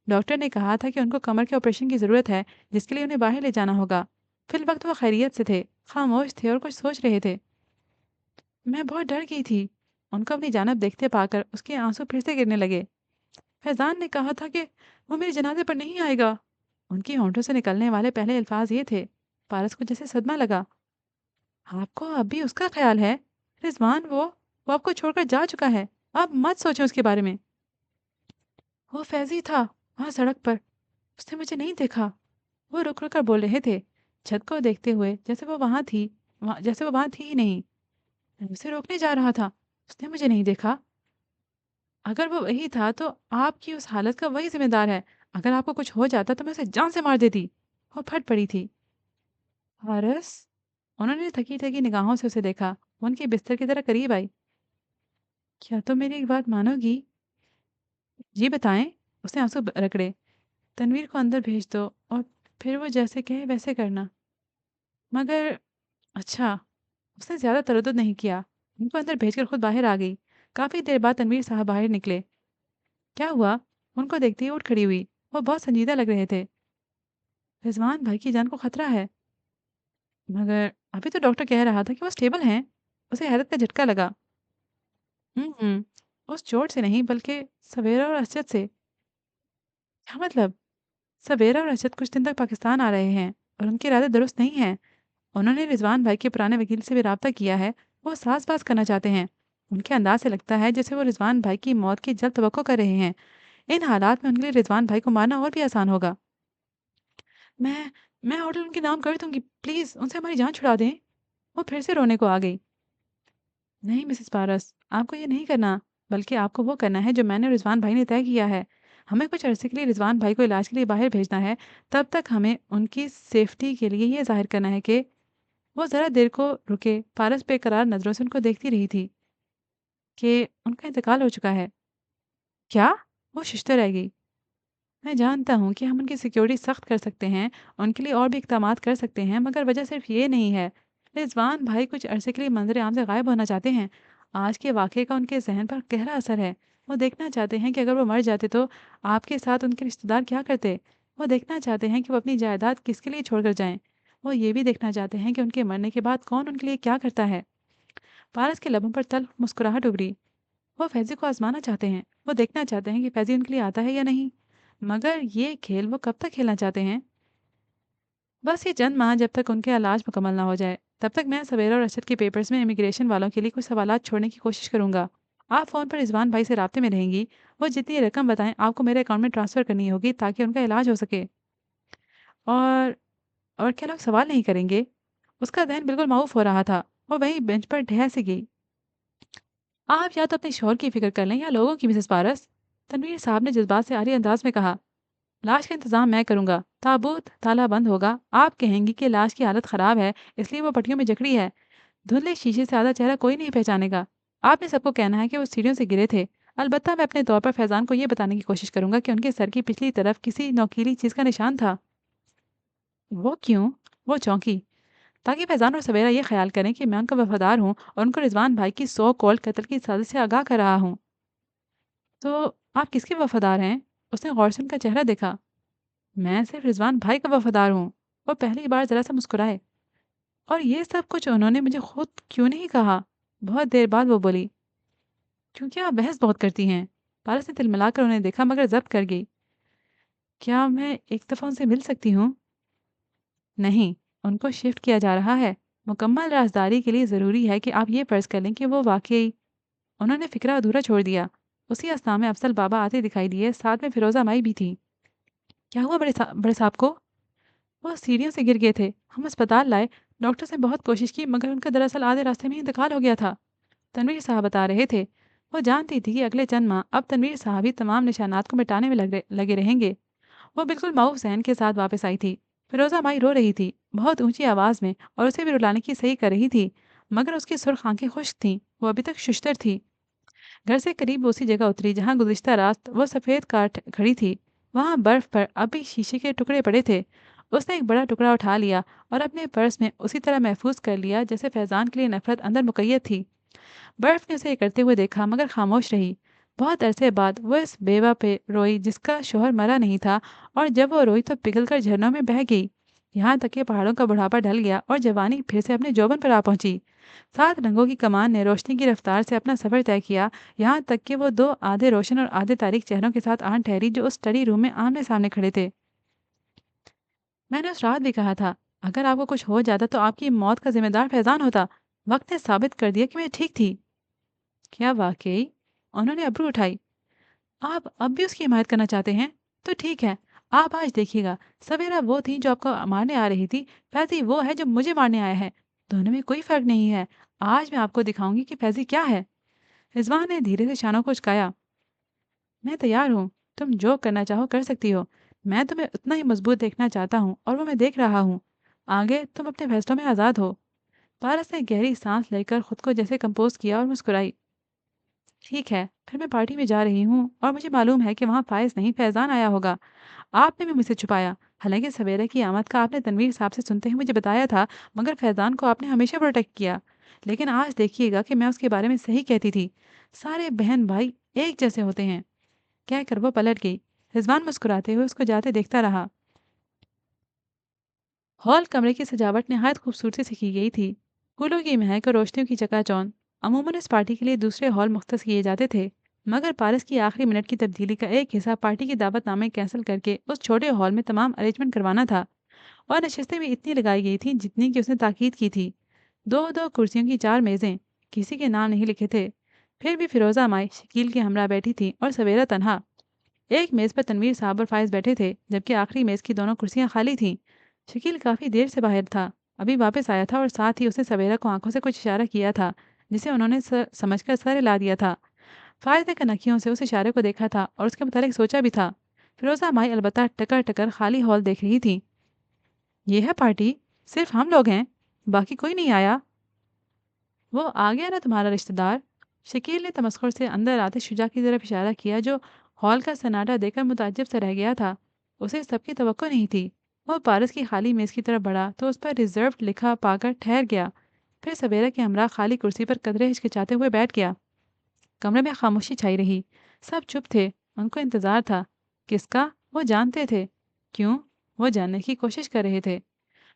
डॉक्टर ने कहा था कि उनको कमर के ऑपरेशन की ज़रूरत है, जिसके लिए उन्हें बाहर ले जाना होगा। फ़िलवक़्त वो खैरियत से थे, ख़ामोश थे और कुछ सोच रहे थे। मैं बहुत डर गई थी। उनको अपनी जानिब देखते पाकर उसके आंसू फिर से गिरने लगे। फैज़ान ने कहा था कि वो मेरे जनाज़े पर नहीं आएगा। उनके होंठों से निकलने वाले पहले अल्फ़ाज़ ये थे। पारस को जैसे सदमा लगा। आपको अब भी उसका ख़्याल है? रिज़वान वो आपको छोड़कर जा चुका है। आप मत सोचें उसके बारे में। वो फैज़ी था, वहाँ सड़क पर। उसने मुझे नहीं देखा। वो रुक-रुक कर बोल रहे थे, छत को देखते हुए जैसे वो वहाँ थी ही नहीं। मैं उसे रोकने जा रहा था। उसने मुझे नहीं देखा। अगर वो वही था तो आपकी उस हालत का वही ज़िम्मेदार है। अगर आपको कुछ हो जाता तो मैं उसे जान से मार देती। वो फट पड़ी थी। पारस? उन्होंने थकी-थकी निगाहों से उसे देखा। वो उनके बिस्तर की तरह करीब आई। क्या तुम मेरी एक बात मानोगी? जी बताएँ। उसने आंसू रगड़े। तनवीर को अंदर भेज दो और फिर वो जैसे कहे वैसे करना। मगर अच्छा। उसने ज़्यादा तरद्दुद नहीं किया। उनको अंदर भेजकर खुद बाहर आ गई। काफ़ी देर बाद तनवीर साहब बाहर निकले। क्या हुआ? उनको देखते ही उठ खड़ी हुई। वो बहुत संजीदा लग रहे थे। रिज़वान भाई की जान को खतरा है। मगर अभी तो डॉक्टर कह रहा था कि वो स्टेबल हैं। उसे हैरत का झटका लगा। हुँ। उस चोट से नहीं बल्कि सवेरा और असजद से। क्या मतलब? सवेरा और असजद कुछ दिन तक पाकिस्तान आ रहे हैं और उनके इरादे दुरुस्त नहीं हैं। उन्होंने रिज़वान भाई के पुराने वकील से भी राब्ता किया है। वो साज़-बाज़ करना चाहते हैं। उनके अंदाज़ से लगता है जैसे वो रिज़वान भाई की मौत की जल्द तवक्को कर रहे हैं। इन हालात में उनके लिए रिज़वान भाई को मारना और भी आसान होगा। मैं मैं होटल उनके नाम कर दूँगी। प्लीज़ उनसे हमारी जान छुड़ा दें। वो फिर से रोने को आ गई। नहीं मिसेस पारस, आपको ये नहीं करना, बल्कि आपको वो करना है जो मैंने और रिज़वान भाई ने तय किया है। हमें कुछ अरसे के लिए रिज़वान भाई को इलाज के लिए बाहर भेजना है। तब तक हमें उनकी सेफ्टी के लिए ये ज़ाहिर करना है कि वो ज़रा देर को रुके। पारस बेकरार नज़रों से उनको देखती रही थी कि उनका इंतकाल हो चुका है। क्या? वो शिश्ते रह गई। मैं जानता हूँ कि हम उनकी सिक्योरिटी सख्त कर सकते हैं, उनके लिए और भी इक़दामात कर सकते हैं, मगर वजह सिर्फ़ ये नहीं है। रिज़वान भाई कुछ अरसे के लिए मंज़र-ए-आम से गायब होना चाहते हैं। आज के वाक़ये का उनके ज़हन पर गहरा असर है। वो देखना चाहते हैं कि अगर वो मर जाते तो आपके साथ उनके रिश्तेदार क्या करते? वो देखना चाहते हैं कि वो अपनी जायदाद किसके लिए छोड़कर जाएँ। वो ये भी देखना चाहते हैं कि उनके मरने के बाद कौन उनके लिए क्या करता है। पारस के लबों पर तल्ख़ मुस्कुराहट उभरी। वो फैज़ी को आज़माना चाहते हैं। वो देखना चाहते हैं कि फैज़ी उनके लिए आता है या नहीं। मगर ये खेल वो कब तक खेलना चाहते हैं? बस ये चंद माह जब तक उनका इलाज मुकम्मल ना हो जाए। तब तक मैं सवेरा और असद के पेपर्स में इमिग्रेशन वालों के लिए कुछ सवालात छोड़ने की कोशिश करूँगा। आप फ़ोन पर रिज़वान भाई से राब्ते में रहेंगी। वो जितनी रकम बताएँ आपको मेरे अकाउंट में ट्रांसफ़र करनी होगी ताकि उनका इलाज हो सके। और और क्या लोग सवाल नहीं करेंगे? उसका ज़हन बिल्कुल माऊफ़ हो रहा था। वो वहीं बेंच पर ढह सी गई। आप या तो अपने शौहर की फ़िक्र कर लें या लोगों की मिसेस पारस। तनवीर साहब ने जज़्बात से आरी अंदाज में कहा। लाश का इंतज़ाम मैं करूँगा। ताबूत ताला बंद होगा। आप कहेंगी कि लाश की हालत ख़राब है, इसलिए वो पट्टियों में जकड़ी है। धुंधले शीशे से आधा चेहरा कोई नहीं पहचानेगा। आपने सबको कहना है कि वो सीढ़ियों से गिरे थे। अलबत्ता मैं अपने तौर पर फैज़ान को ये बताने की कोशिश करूँगा कि उनके सर की पिछली तरफ किसी नोकीली चीज़ का निशान था। वो क्यों? वो चौंकी। ताकि फैज़ान और सवेरा ये ख़्याल करें कि मैं उनका वफ़ादार हूँ और उनको रिज़वान भाई की सो कॉल्ड कत्ल की साज़िश से आगाह कर रहा हूँ। तो आप किसके वफ़ादार हैं? उसने गौर से उनका चेहरा देखा। मैं सिर्फ रिज़वान भाई का वफ़ादार हूँ। वो पहली बार ज़रा-सा मुस्कुराए। और ये सब कुछ उन्होंने मुझे खुद क्यों नहीं कहा? बहुत देर बाद वो बोली, क्योंकि आप बहस बहुत करती हैं। पारस ने तिलमिलाकर उन्हें देखा मगर ज़ब्त कर गई। क्या मैं एक दफ़ा उनसे मिल सकती हूँ? नहीं, उनको शिफ्ट किया जा रहा है। मुकम्मल राज़दारी के लिए ज़रूरी है कि आप ये फ़र्ज़ कर लें कि वो वाक़ई। उन्होंने फ़िक्रा अधूरा छोड़ दिया। उसी अस्थान में अफ़ज़ल बाबा आते दिखाई दिए, साथ में फ़िरोज़ा माई भी थी। क्या हुआ बड़े साहब को? वो सीढ़ियों से गिर गए थे। हम अस्पताल लाए। डॉक्टर्स ने बहुत कोशिश की मगर उनका दरअसल आधे रास्ते में ही इंतकाल हो गया था। तनवीर साहब बता रहे थे। वो जानती थी कि अगले चंद माह अब तनवीर साहब ही तमाम निशानात को मिटाने में लगे रहेंगे। वो बिल्कुल माऊफ ज़हन के साथ वापस आई थी। फिरोज़ा माई रो रही थी, बहुत ऊंची आवाज़ में, और उसे भी रुलाने की सही कर रही थी, मगर उसकी सुर्ख आंखें खुश्क थीं। वो अभी तक शुश्तर थी। घर से करीब वो उसी जगह उतरी जहाँ गुज़िश्ता रात वो सफ़ेद कार खड़ी थी। वहाँ बर्फ़ पर अभी शीशे के टुकड़े पड़े थे। उसने एक बड़ा टुकड़ा उठा लिया और अपने पर्स में उसी तरह महफूज कर लिया जैसे फैज़ान के लिए नफ़रत अंदर मुक़य्यद थी। बर्फ़ ने उसे ये करते हुए देखा मगर खामोश रही। बहुत अरसे बाद वो इस बेवा पे रोई जिसका शौहर मरा नहीं था, और जब वो रोई तो पिघल कर झरनों में बह गई। یہاں تک کہ پہاڑوں کا بڑھاپا ڈھل گیا اور جوانی پھر سے اپنے جوبن پر آ پہنچی۔ 7 رنگوں کی کمان نے روشنی کی رفتار سے اپنا سفر طے کیا، یہاں تک کہ وہ دو آدھے روشن اور آدھے تاریک چہروں کے ساتھ آن ٹھہری جو اس اسٹڈی روم میں آمنے سامنے کھڑے تھے۔ میں نے اس رات بھی کہا تھا اگر آپ کو کچھ ہو جاتا تو آپ کی موت کا ذمہ دار فیضان ہوتا۔ وقت نے ثابت کر دیا کہ میں ٹھیک تھی۔ کیا واقعی؟ انہوں نے ابرو اٹھائی۔ آپ اب بھی اس کی حمایت کرنا چاہتے ہیں؟ تو ٹھیک ہے، آپ آج دیکھیے گا، سویرا وہ تھی جو آپ کو مارنے آ رہی تھی، فیضی وہ ہے جو مجھے مارنے آیا ہے، دونوں میں کوئی فرق نہیں ہے۔ آج میں آپ کو دکھاؤں گی کہ فیضی کیا ہے۔ رضوان نے دھیرے سے شانوں کو اچکایا۔ میں تیار ہوں، تم جو کرنا چاہو کر سکتی ہو، میں تمہیں اتنا ہی مضبوط دیکھنا چاہتا ہوں اور وہ میں دیکھ رہا ہوں۔ آگے تم اپنے فیصلوں میں آزاد ہو۔ پارس نے گہری سانس لے کر خود کو جیسے کمپوز کیا اور مسکرائی۔ ٹھیک ہے، پھر میں پارٹی میں جا رہی ہوں اور مجھے معلوم ہے کہ وہاں فائز نہیں فیضان آیا ہوگا۔ آپ نے بھی مجھ سے چھپایا، حالانکہ سویرے کی آمد کا آپ نے تنویر صاحب سے سنتے ہی مجھے بتایا تھا، مگر فیضان کو آپ نے ہمیشہ پروٹیکٹ کیا۔ لیکن آج دیکھیے گا کہ میں اس کے بارے میں صحیح کہتی تھی، سارے بہن بھائی ایک جیسے ہوتے ہیں۔ کہہ کر وہ پلٹ گئی۔ رضوان مسکراتے ہوئے اس کو جاتے دیکھتا رہا۔ ہال کمرے کی سجاوٹ نہایت خوبصورتی سے کی گئی تھی، پھولوں کی مہک اور روشنیوں کی چکا چوند۔ عموماً اس پارٹی کے لیے دوسرے ہال مختص کیے جاتے تھے، مگر پارس کی آخری منٹ کی تبدیلی کا ایک حصہ پارٹی کی دعوت نامے کینسل کر کے اس چھوٹے ہال میں تمام ارینجمنٹ کروانا تھا، اور نشستیں بھی اتنی لگائی گئی تھیں جتنی کہ اس نے تاکید کی تھی۔ دو دو کرسیوں کی 4 میزیں، کسی کے نام نہیں لکھے تھے، پھر بھی فیروزہ مائی شکیل کے ہمراہ بیٹھی تھی اور سویرا تنہا۔ ایک میز پر تنویر صاحب اور فائز بیٹھے تھے، جبکہ آخری میز کی دونوں کرسیاں خالی تھیں۔ شکیل کافی دیر سے باہر تھا، ابھی واپس آیا تھا اور ساتھ ہی اس نے سویرا کو آنکھوں سے کچھ اشارہ کیا تھا جسے انہوں نے سمجھ کر سر ہلا دیا تھا۔ فائز نے کنکھیوں سے اس اشارے کو دیکھا تھا اور اس کے متعلق سوچا بھی تھا۔ فیروزہ مائی البتہ ٹکر ٹکر خالی ہال دیکھ رہی تھی۔ یہ ہے پارٹی؟ صرف ہم لوگ ہیں؟ باقی کوئی نہیں آیا؟ وہ آ گیا نا تمہارا رشتہ دار؟ شکیل نے تمسخر سے اندر آتے شجاع کی طرف اشارہ کیا جو ہال کا سناٹا دیکھ کر متعجب سے رہ گیا تھا۔ اسے سب کی توقع نہیں تھی۔ وہ پارس کی خالی میز کی طرف بڑھا تو اس پر ریزروڈ لکھا پا کر ٹھہر گیا، پھر سویرا کے ہمراہ خالی کرسی پر قدرے ہچکچاتے ہوئے بیٹھ گیا۔ کمرے میں خاموشی چھائی رہی، سب چپ تھے، ان کو انتظار تھا۔ کس کا؟ وہ جانتے تھے۔ کیوں؟ وہ جاننے کی کوشش کر رہے تھے۔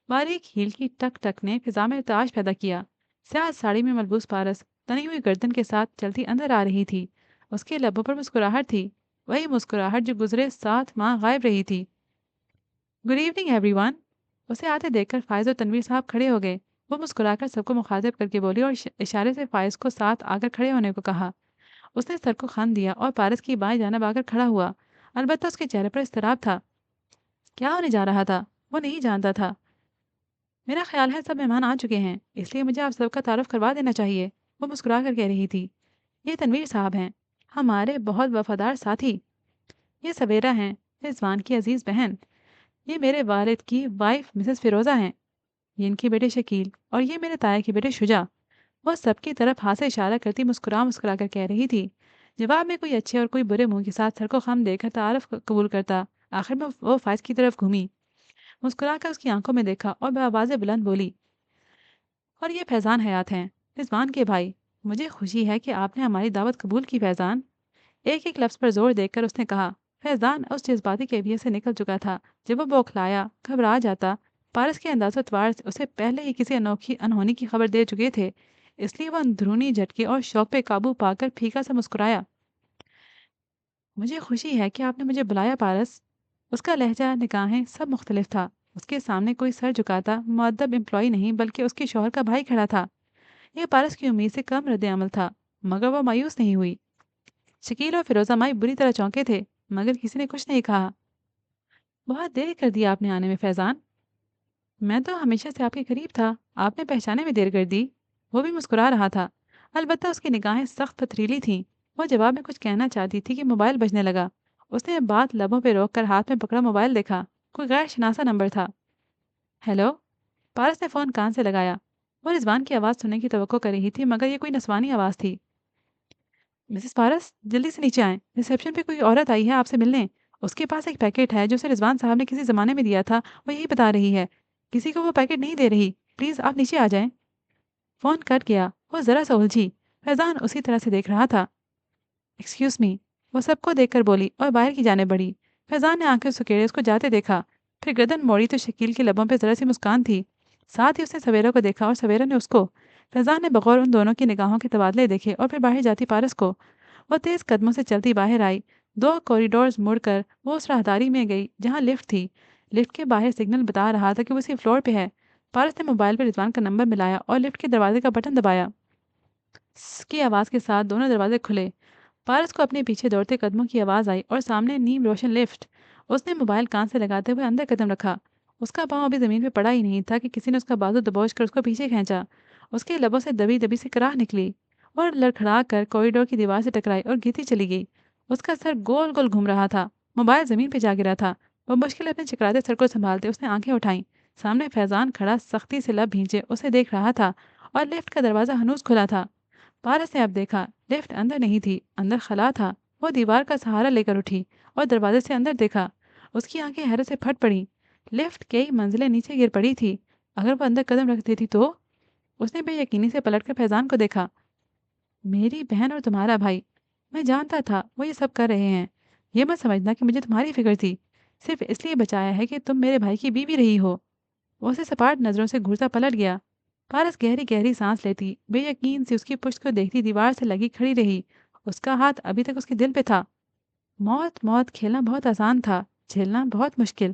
باریک ہیل کی ٹک ٹک نے فضا میں ارتعاش پیدا کیا۔ سیاہ ساڑی میں ملبوس پارس تنی ہوئی گردن کے ساتھ چلتی اندر آ رہی تھی۔ اس کے لبوں پر مسکراہٹ تھی، وہی مسکراہٹ جو گزرے 7 ماہ غائب رہی تھی۔ Good evening every one. اسے آتے دیکھ کر فائز اور تنویر صاحب کھڑے ہو گئے۔ وہ مسکرا کر سب کو مخاطب کر کے بولی اور اشارے سے فائز کو ساتھ آ کر کھڑے ہونے کو کہا۔ اس نے سر کو خم دیا اور پارس کی بائیں جانب آ کر کھڑا ہوا، البتہ اس کے چہرے پر اضطراب تھا۔ کیا ہونے جا رہا تھا وہ نہیں جانتا تھا۔ میرا خیال ہے سب مہمان آ چکے ہیں، اس لیے مجھے آپ سب کا تعارف کروا دینا چاہیے، وہ مسکرا کر کہہ رہی تھی۔ یہ تنویر صاحب ہیں، ہمارے بہت وفادار ساتھی۔ یہ سویرا ہیں، رضوان کی عزیز بہن۔ یہ میرے والد کی وائف مسز فیروزہ ہیں۔ یہ ان کی بیٹے شکیل، اور یہ میرے تایا کے بیٹے شجاع۔ وہ سب کی طرف ہاتھ سے اشارہ کرتی مسکرا مسکرا کر کہہ رہی تھی۔ جواب میں کوئی اچھے اور کوئی برے منہ کے ساتھ سر کو خم دے کر تعارف قبول کرتا۔ آخر میں وہ فائز کی طرف گھومی، مسکرا کر اس کی آنکھوں میں دیکھا اور بآواز بلند بولی، اور یہ فیضان حیات ہیں، رضوان کے بھائی۔ مجھے خوشی ہے کہ آپ نے ہماری دعوت قبول کی فیضان۔ ایک ایک لفظ پر زور دے کر اس نے کہا۔ فیضان اس جذباتی کیفیت سے نکل چکا تھا جب وہ بوکھلایا گھبرا جاتا۔ پارس کے انداز و اعتبار سے اسے پہلے ہی کسی انہونی کی خبر دے چکے تھے، اس لیے وہ اندرونی جھٹکے اور شوق پہ قابو پا کر پھیکا سا مسکرایا۔ مجھے خوشی ہے کہ آپ نے مجھے بلایا پارس۔ اس کا لہجہ، نگاہیں سب مختلف تھا۔ اس کے سامنے کوئی سر جھکاتا مؤدب امپلائی نہیں بلکہ اس کے شوہر کا بھائی کھڑا تھا۔ یہ پارس کی امید سے کم رد عمل تھا، مگر وہ مایوس نہیں ہوئی۔ شکیل اور فیروزہ مائی بری طرح چونکے تھے، مگر کسی نے کچھ نہیں کہا۔ بہت دیر کر دی آپ نے آنے میں فیضان۔ میں تو ہمیشہ سے آپ کے قریب تھا، آپ نے پہچانے میں دیر کر دی۔ وہ بھی مسکرا رہا تھا، البتہ اس کی نگاہیں سخت پتھریلی تھیں۔ وہ جواب میں کچھ کہنا چاہتی تھی کہ موبائل بجنے لگا۔ اس نے بات لبوں پہ روک کر ہاتھ میں پکڑا موبائل دیکھا، کوئی غیر شناسا نمبر تھا۔ ہیلو؟ پارس نے فون کان سے لگایا۔ وہ رضوان کی آواز سننے کی توقع کر رہی تھی، مگر یہ کوئی نسوانی آواز تھی۔ مسز پارس، جلدی سے نیچے آئیں، ریسیپشن پہ کوئی عورت آئی ہے آپ سے ملنے۔ اس کے پاس ایک پیکٹ ہے جو اسے رضوان صاحب نے کسی زمانے میں دیا تھا، وہ یہی بتا رہی ہے۔ کسی کو وہ پیکٹ نہیں دے رہی، پلیز آپ نیچے آ جائیں۔ فون کٹ گیا، وہ ذرا سا الجھی۔ فیضان اسی طرح سے دیکھ رہا تھا۔ ایکسکیوز می، وہ سب کو دیکھ کر بولی اور باہر کی جانب بڑھی۔ فیضان نے آنکھیں سکیڑے اس کو جاتے دیکھا۔ پھر گردن موڑی تو شکیل کے لبوں پہ ذرا سی مسکان تھی۔ ساتھ ہی اس نے سویرا کو دیکھا اور سویرا نے اس کو۔ فیضان نے بغور ان دونوں کی نگاہوں کے تبادلے دیکھے اور پھر باہر جاتی پارس کو۔ وہ تیز قدموں سے چلتی باہر آئی۔ دو کوریڈورز مڑ کر وہ اس راہداری میں گئی جہاں لفٹ تھی۔ لفٹ کے باہر سگنل بتا رہا تھا کہ وہ اسی فلور پہ ہے۔ پارس نے موبائل پہ رضوان کا نمبر ملایا اور لفٹ کے دروازے کا بٹن دبایا۔ "س" کی آواز کے ساتھ دونوں دروازے کھلے۔ پارس کو اپنے پیچھے دوڑتے قدموں کی آواز آئی اور سامنے نیم روشن لفٹ۔ اس نے موبائل کان سے لگاتے ہوئے اندر قدم رکھا۔ اس کا پاؤں ابھی زمین پہ پڑا ہی نہیں تھا کہ کسی نے اس کا بازو دبوچ کر اس کو پیچھے کھینچا۔ اس کے لبوں سے دبی دبی سی کراہ نکلی اور لڑکھڑا کر کوریڈور کی دیوار سے ٹکرائی اور گرتی چلی گئی۔ اس کا سر گول گول گھوم رہا تھا۔ موبائل زمین پہ جا گرا تھا۔ وہ مشکل اپنے چکراتے سر کو سنبھالتے اس نے آنکھیں اٹھائیں۔ سامنے فیضان کھڑا سختی سے لب بھینچے اسے دیکھ رہا تھا اور لفٹ کا دروازہ ہنوز کھلا تھا۔ پارس نے اب دیکھا لفٹ اندر نہیں تھی، اندر خلا تھا۔ وہ دیوار کا سہارا لے کر اٹھی اور دروازے سے اندر دیکھا۔ اس کی آنکھیں حیرت سے پھٹ پڑیں۔ لفٹ کئی منزلیں نیچے گر پڑی تھی۔ اگر وہ اندر قدم رکھ دیتی تو؟ اس نے بے یقینی سے پلٹ کر فیضان کو دیکھا۔ میری بہن اور تمہارا بھائی، میں جانتا تھا وہ یہ سب کر رہے ہیں۔ یہ مت سمجھنا کہ مجھے تمہاری فکر تھی، صرف اس لیے بچایا ہے کہ تم میرے بھائی کی بیوی رہی ہو۔ وہ اسے سپاٹ نظروں سے گھورتا پلٹ گیا۔ پارس گہری گہری سانس لیتی بے یقین سے اس کی پشت کو دیکھتی دیوار سے لگی کھڑی رہی۔ اس کا ہاتھ ابھی تک اس کے دل پہ تھا۔ موت موت کھیلنا بہت آسان تھا، جھیلنا بہت مشکل۔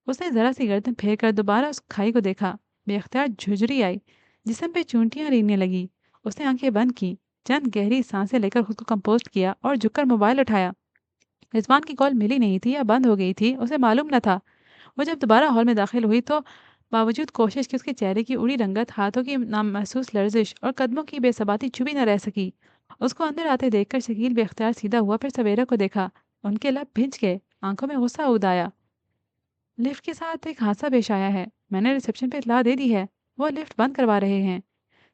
اس نے ذرا سی گردن پھیر کر دوبارہ اس کھائی کو دیکھا۔ بے اختیار جھجری آئی، جسم پہ چونٹیاں رینے لگی۔ اس نے آنکھیں بند کی، چند گہری سانسیں لے کر خود کو کمپوسٹ کیا اور جھک کر موبائل اٹھایا۔ رضوان کی کال ملی نہیں تھی یا بند ہو گئی تھی، اسے معلوم نہ تھا۔ وہ جب دوبارہ ہال میں داخل ہوئی تو باوجود کوشش کہ اس کے چہرے کی اڑی رنگت، ہاتھوں کی نامحسوس لرزش اور قدموں کی بے ثباتی چھپی نہ رہ سکی۔ اس کو اندر آتے دیکھ کر شکیل بے اختیار سیدھا ہوا، پھر سویرا کو دیکھا۔ ان کے لب بھنج گئے، آنکھوں میں غصہ اود آیا۔ لفٹ کے ساتھ ایک حادثہ پیش آیا ہے، میں نے ریسیپشن پہ اطلاع دے دی ہے، وہ لفٹ بند کروا رہے ہیں۔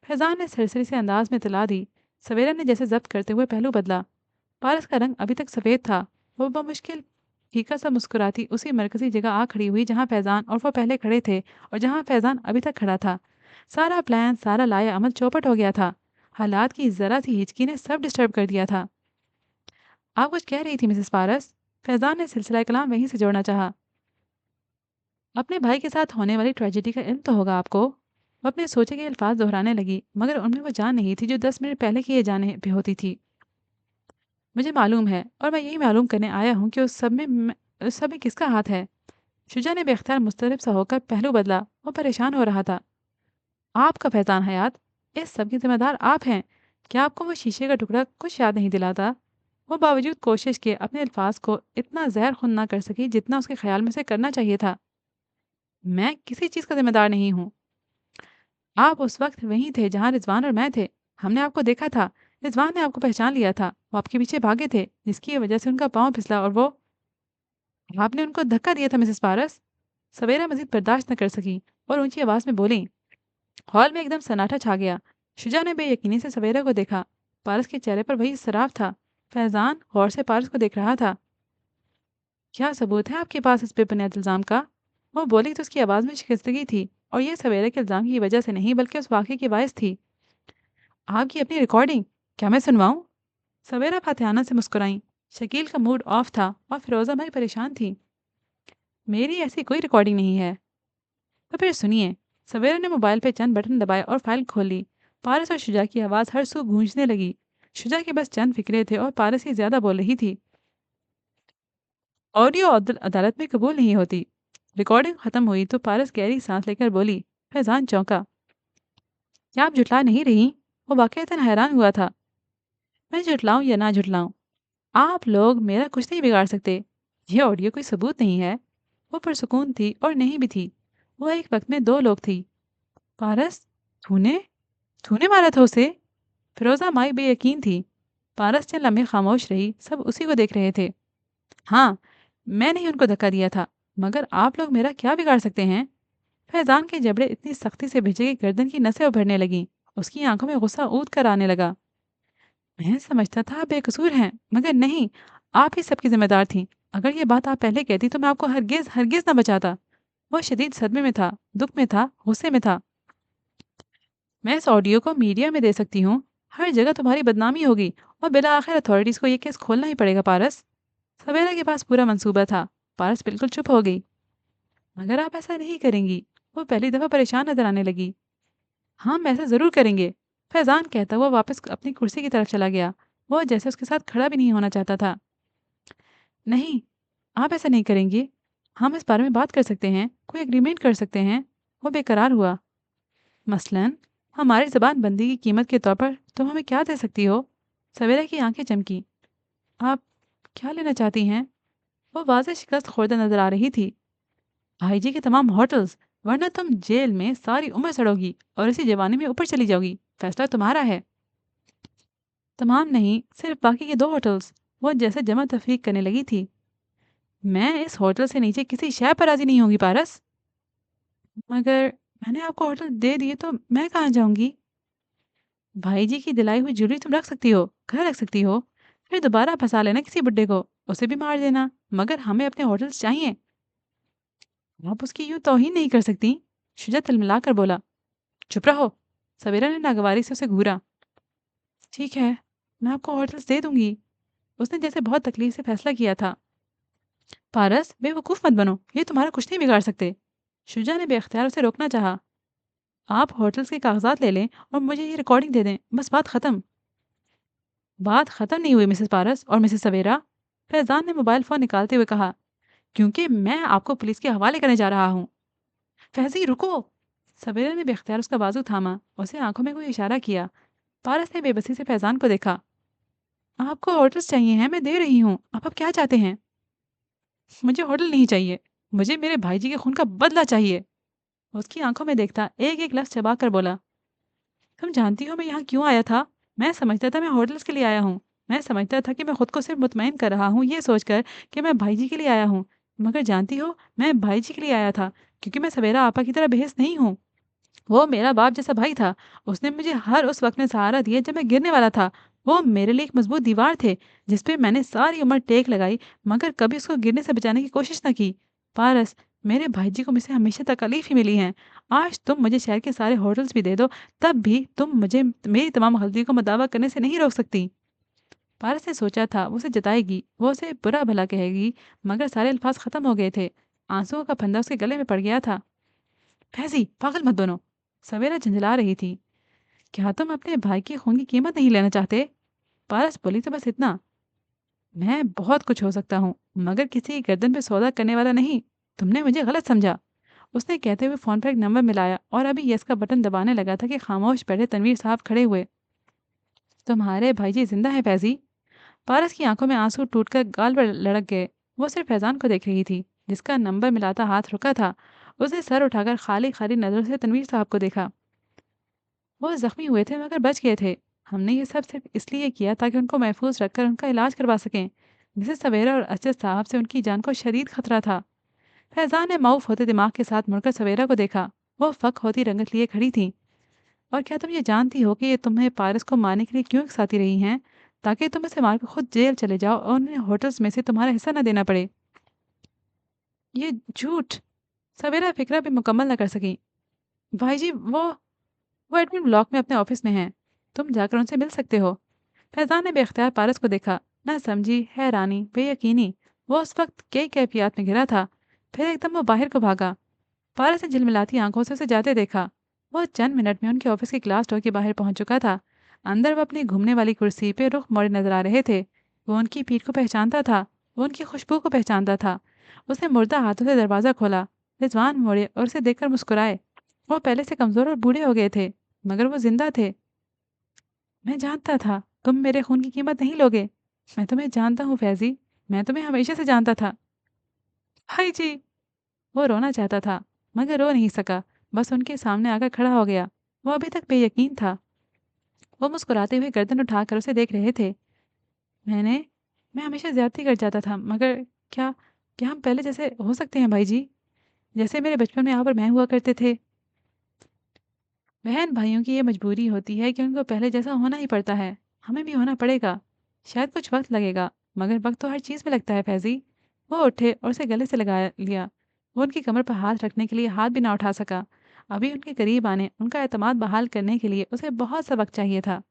فیضان نے سرسری سے انداز میں اطلاع دی۔ سویرا نے جیسے ضبط کرتے ہوئے پہلو بدلا۔ پارس کا رنگ ابھی تک سفید تھا۔ وہ بمشکل پھیکا سا مسکراتی اسی مرکزی جگہ آ کھڑی ہوئی جہاں فیضان اور وہ پہلے کھڑے تھے اور جہاں فیضان ابھی تک کھڑا تھا۔ سارا پلان، سارا لایا عمل چوپٹ ہو گیا تھا۔ حالات کی ذرا سی ہچکی نے سب ڈسٹرب کر دیا تھا۔ آپ کچھ کہہ رہی تھی مسز پارس؟ فیضان نے سلسلہ کلام وہیں سے جوڑنا چاہا۔ اپنے بھائی کے ساتھ ہونے والی ٹریجڈی کا علم تو ہوگا آپ کو؟ وہ اپنے سوچے کے الفاظ دہرانے لگی، مگر ان میں وہ جان نہیں تھی جو 10 منٹ پہلے کیے جانے پہ ہوتی تھی۔ مجھے معلوم ہے، اور میں یہی معلوم کرنے آیا ہوں کہ اس سب میں کس کا ہاتھ ہے۔ شجاع نے بے اختیار مضطرب سا ہو کر پہلو بدلا۔ وہ پریشان ہو رہا تھا۔ آپ کا فیضان حیات، اس سب کے ذمہ دار آپ ہیں۔ کیا آپ کو وہ شیشے کا ٹکڑا کچھ یاد نہیں دلاتا؟ وہ باوجود کوشش کے اپنے الفاظ کو اتنا زہر خون نہ کر سکی جتنا اس کے خیال میں سے کرنا چاہیے تھا۔ میں کسی چیز کا ذمہ دار نہیں ہوں۔ آپ اس وقت وہیں تھے جہاں رضوان اور میں تھے۔ ہم نے آپ کو دیکھا تھا۔ رضوان نے آپ کو پہچان لیا تھا۔ وہ آپ کے پیچھے بھاگے تھے، جس کی وجہ سے ان کا پاؤں پھسلا اور وہ آپ نے ان کو دھکا دیا تھا مسز پارس۔ سویرا مزید برداشت نہ کر سکی اور اونچی آواز میں بولی۔ ہال میں ایک دم سناٹا چھا گیا۔ شجاع نے بے یقینی سے سویرا کو دیکھا۔ پارس کے چہرے پر وہی اضطراب تھا۔ فیضان غور سے پارس کو دیکھ رہا تھا۔ کیا ثبوت ہے آپ کے پاس اس بے بنیاد الزام کا؟ وہ بولی تو اس کی آواز میں شکستگی تھی، اور یہ سویرے کے الزام کی وجہ سے نہیں بلکہ اس واقعے کی باعث تھی۔ آپ کی اپنی ریکارڈنگ کیا میں سنواؤں؟ سویرا فاتحانہ سے مسکرائیں۔ شکیل کا موڈ آف تھا اور فیروزہ بھائی پریشان تھی۔ میری ایسی کوئی ریکارڈنگ نہیں ہے۔ تو پھر سنیے۔ سویرا نے موبائل پہ چند بٹن دبائے اور فائل کھول لی۔ پارس اور شجاع کی آواز ہر سو گونجنے لگی۔ شجاع کے بس چند فکرے تھے اور پارس ہی زیادہ بول رہی تھی۔ آڈیو عدالت میں قبول نہیں ہوتی۔ ریکارڈنگ ختم ہوئی تو پارس گہری سانس لے کر بولی۔ فیضان چونکا۔ کیا آپ جھٹلا نہیں رہی؟ وہ واقعتاً حیران ہوا تھا۔ میں جھٹلاؤں یا نہ جھٹلاؤں، آپ لوگ میرا کچھ نہیں بگاڑ سکتے۔ یہ آڈیو کوئی ثبوت نہیں ہے۔ وہ پرسکون تھی اور نہیں بھی تھی۔ وہ ایک وقت میں دو لوگ تھی۔ پارس، تو نے مارا تھا اسے؟ فیروزہ مائی بے یقین تھی۔ پارس چند لمحے خاموش رہی، سب اسی کو دیکھ رہے تھے۔ ہاں، میں نے ہی ان کو دھکا دیا تھا، مگر آپ لوگ میرا کیا بگاڑ سکتے ہیں؟ فیضان کے جبڑے اتنی سختی سے بھیجے کہ گردن کی نسیں ابھرنے لگیں۔ اس کی آنکھوں میں غصہ اود کر آنے لگا۔ میں سمجھتا تھا آپ بے قصور ہیں، مگر نہیں، آپ ہی سب کی ذمہ دار تھیں۔ اگر یہ بات آپ پہلے کہتی تو میں آپ کو ہرگز ہرگز نہ بچاتا۔ وہ شدید صدمے میں تھا، دکھ میں تھا، غصے میں تھا۔ میں اس آڈیو کو میڈیا میں دے سکتی ہوں، ہر جگہ تمہاری بدنامی ہوگی اور بالآخر اتھارٹیز کو یہ کیس کھولنا ہی پڑے گا۔ پارس، سویرا کے پاس پورا منصوبہ تھا۔ پارس بالکل چپ ہو گئی۔ अगर आप ऐसा नहीं करेंगी। वो पहली दफ़ा परेशान नज़र आने लगी। हम ऐसा ज़रूर करेंगे। फैज़ान कहता हुआ वापस अपनी कुर्सी की तरफ चला गया। वो जैसे उसके साथ खड़ा भी नहीं होना चाहता था। नहीं, आप ऐसा नहीं करेंगी। हम इस बारे में बात कर सकते हैं, कोई एग्रीमेंट कर सकते हैं। वो बेकरार हुआ। मसलन, हमारी ज़बान बंदी की कीमत के तौर पर तुम हमें क्या दे सकती हो? सवेरा की आंखें चमकी। आप क्या लेना चाहती हैं? वो वाज़ेह शिकस्त ख़ोर्दा नज़र आ रही थी। भाई जी के तमाम होटल्स, वरना तुम जेल में सारी उम्र सड़ोगी और इसी जवानी में ऊपर चली जाओगी। फैसला तुम्हारा है। तमाम नहीं, सिर्फ बाकी के 2 होटल्स। वो जैसे जमा तफरीक करने लगी थी। मैं इस होटल से नीचे किसी शय पर राज़ी नहीं होंगी पारस। मगर मैंने आपको होटल दे दिए तो मैं कहाँ जाऊँगी? भाई जी की दिलाई हुई ज्वेलरी तुम रख सकती हो, घर रख सकती हो। फिर दोबारा फँसा लेना किसी बुड्ढे को, उसे भी मार देना। मगर हमें अपने होटल्स चाहिए। आप उसकी यूँ तौहीन नहीं कर सकती। शुजा तिलमिलाकर बोला। चुप रहो। सवेरा ने नागवारी से उसे घूरा। ठीक है, मैं आपको होटल्स दे दूंगी। उसने जैसे बहुत तकलीफ से फैसला किया था। पारस, बेवकूफ़ मत बनो, ये तुम्हारा कुछ नहीं बिगाड़ सकते। शुजा ने बेख्तियार उसे रोकना चाहा। आप होटल्स के कागजात ले लें और मुझे ये रिकॉर्डिंग दे दें, बस बात ख़त्म। बात ख़त्म नहीं हुई मिसेस पारस और मिसेस सवेरा। फैजान ने मोबाइल फ़ोन निकालते हुए कहा, क्योंकि मैं आपको पुलिस के हवाले करने जा रहा हूँ। फैजी रुको। सवेरा ने बेख्तियार उसका बाजू थामा, उसे आंखों में कोई इशारा किया। पारस ने बेबसी से फैजान को देखा। आपको होटल्स चाहिए हैं, मैं दे रही हूँ, आप अब क्या चाहते हैं? मुझे होटल नहीं चाहिए, मुझे मेरे भाई जी के खून का बदला चाहिए। उसकी आंखों में देखता एक एक लफ्ज चबा कर बोला। तुम जानती हो मैं यहाँ क्यों आया था? मैं समझता था मैं होटल्स के लिए आया हूँ। मैं समझता था कि मैं खुद को सिर्फ मुतमईन कर रहा हूँ ये सोचकर कि मैं भाई जी के लिए आया हूँ। मगर जानती हो, मैं भाई जी के लिए आया था, क्योंकि मैं सवेरा आपा की तरह बेहिस नहीं हूँ। वो मेरा बाप जैसा भाई था। उसने मुझे हर उस वक़्त में सहारा दिया जब मैं गिरने वाला था। वो मेरे लिए एक मज़बूत दीवार थे, जिस पे मैंने सारी उम्र टेक लगाई, मगर कभी उसको गिरने से बचाने की कोशिश ना की। पारस, मेरे भाई जी को मुझसे हमेशा तकलीफ़ ही मिली है। आज तुम मुझे शहर के सारे होटल्स भी दे दो, तब भी तुम मुझे मेरी तमाम गलतियों को मदावा करने से नहीं रोक सकती। पारस ने सोचा था वो उसे जताएगी, वो उसे बुरा-भला कहेगी, मगर सारे अल्फ़ाज़ ख़त्म हो गए थे। आँसुओं का फंदा उसके गले में पड़ गया था। फैज़ी, पागल मत बनो। सवेरा झंझला रही थी। क्या तुम अपने भाई के खून की कीमत नहीं लेना चाहते? पारस बोली तो बस इतना। मैं बहुत कुछ हो सकता हूँ, मगर किसी की गर्दन पे सौदा करने वाला नहीं। तुमने मुझे गलत समझा। उसने कहते हुए फ़ोन पर एक नंबर मिलाया और अभी यस का बटन दबाने लगा था कि खामोश बैठे तनवीर साहब खड़े हुए। तुम्हारे भाई जी जिंदा है फैज़ी? पारस की आंखों में आंसू टूटकर गाल पर लड़क गए। वो सिर्फ फैजान को देख रही थी, जिसका नंबर मिलाता हाथ रुका था। उसने सर उठाकर खाली खाली नजरों से तनवीर साहब को देखा। वो ज़ख्मी हुए थे मगर बच गए थे। हमने ये सब सिर्फ इसलिए किया ताकि उनको महफूज रखकर उनका इलाज करवा सकें। मिसेस सवेरा और अजद साहब से उनकी जान को शदीद खतरा था। फैज़ान ने माऊफ होते दिमाग के साथ मुड़कर सवेरा को देखा। वो फ़क होती रंगत लिए खड़ी थी। और क्या तुम ये जानती हो कि ये तुम्हें पारस को मारने के लिए क्यों उकसाती रही हैं? ताकि तुम उसे मारकर खुद जेल चले जाओ और उन्हें होटल्स में से तुम्हारा हिस्सा न देना पड़े। ये झूठ। सवेरा फिक्रा भी मुकम्मल न कर सकी। भाई जी, वो एडमिन ब्लॉक में अपने ऑफिस में हैं। तुम जाकर उनसे मिल सकते हो। फैज़ान ने बेख्तियार पारस को देखा। ना समझी, हैरानी, बेयकीनी। वो उस वक्त कई कैफियत में घिरा था। फिर एकदम वो बाहर को भागा। पारस ने झिलमिलाती आंखों से उसे जाते देखा। वो चंद मिनट में उनके ऑफिस के ग्लास डोर के बाहर पहुंच चुका था। अंदर वो अपनी घूमने वाली कुर्सी पे रुख मोड़े नजर आ रहे थे। वो उनकी पीठ को पहचानता था। वो उनकी खुशबू को पहचानता था। उसने मुर्दा हाथों से दरवाज़ा खोला। रिजवान मुड़े और उसे देखकर मुस्कुराए। वो पहले से कमज़ोर और बूढ़े हो गए थे, मगर वो जिंदा थे। मैं जानता था तुम मेरे खून की कीमत नहीं लोगे। मैं तुम्हें जानता हूँ फैजी। मैं तुम्हें हमेशा से जानता था। भाई जी। वो रोना चाहता था, मगर रो नहीं सका। बस उनके सामने आकर खड़ा हो गया। वो अभी तक बेयकीन था। वो मुस्कुराते हुए गर्दन उठाकर उसे देख रहे थे। मैंने मैं हमेशा ज़्यादती कर जाता था, मगर क्या क्या हम पहले जैसे हो सकते हैं भाई जी? जैसे मेरे बचपन में आप और मैं हुआ करते थे। बहन भाइयों की ये मजबूरी होती है कि उनको पहले जैसा होना ही पड़ता है। हमें भी होना पड़ेगा। शायद कुछ वक़्त लगेगा, मगर वक़्त तो हर चीज़ में लगता है फैज़ी। वो उठे और उसे गले से लगा लिया। वो उनकी कमर पर हाथ रखने के लिए हाथ भी ना उठा सका। अभी उनके करीब आने, उनका एतमाद बहाल करने के लिए उसे बहुत सा वक़्त चाहिए था।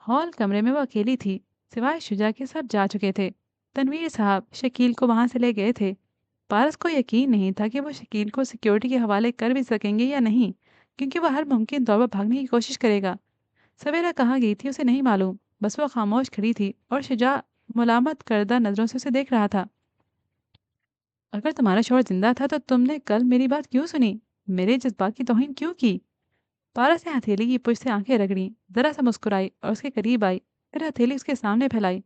हॉल कमरे में वो अकेली थी। सिवाय शुजा के सब जा चुके थे। तनवीर साहब शकील को वहाँ से ले गए थे। पारस को यकीन नहीं था कि वो शकील को सिक्योरिटी के हवाले कर भी सकेंगे या नहीं, क्योंकि वो हर मुमकिन तौर पर भागने की कोशिश करेगा। सवेरा कहाँ गई थी उसे नहीं मालूम, बस वो खामोश खड़ी थी और शुजा मुलामत करदा नजरों से उसे देख रहा था। अगर तुम्हारा शौहर जिंदा था तो तुमने कल मेरी बात क्यों सुनी? मेरे जज्बात की तौहीन क्यों की? पारस ने हथेली की पुष्ट से आंखें रगड़ी, जरा सा मुस्कुराई और उसके करीब आई, फिर हथेली उसके सामने फैलाई।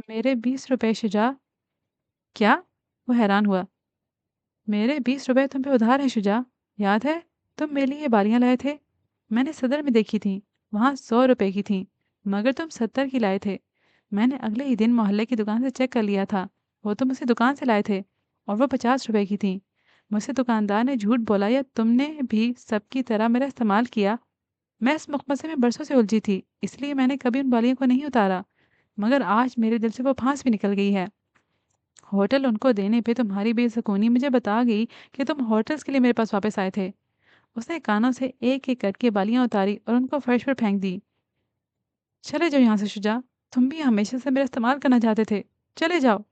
मेरे 20 रुपए शुजा। क्या? वो हैरान हुआ। मेरे 20 रुपए तुम पे उधार है शुजा। याद है, तुम मेरे लिए ये बालियां लाए थे? मैंने सदर में देखी थी, वहां 100 रुपए की थी, मगर तुम 70 की लाए थे। मैंने अगले ही दिन मोहल्ले की दुकान से चेक कर लिया था, वो तुम उसी दुकान से लाए थे, और वो 50 रुपए की थी। मुझसे दुकानदार ने झूठ बोला या तुमने भी सबकी तरह मेरा इस्तेमाल किया? मैं इस मुकदमे में बरसों से उलझी थी, इसलिए मैंने कभी उन बालियों को नहीं उतारा, मगर आज मेरे दिल से वो फांस भी निकल गई है। होटल उनको देने पे तुम्हारी बेसुकूनी मुझे बता गई कि तुम होटल्स के लिए मेरे पास वापस आए थे। उसने कानों से एक एक करके बालियां उतारी और उनको फर्श पर फेंक दी। चले जाओ यहाँ से शुजा, तुम भी हमेशा से मेरा इस्तेमाल करना चाहते थे, चले जाओ।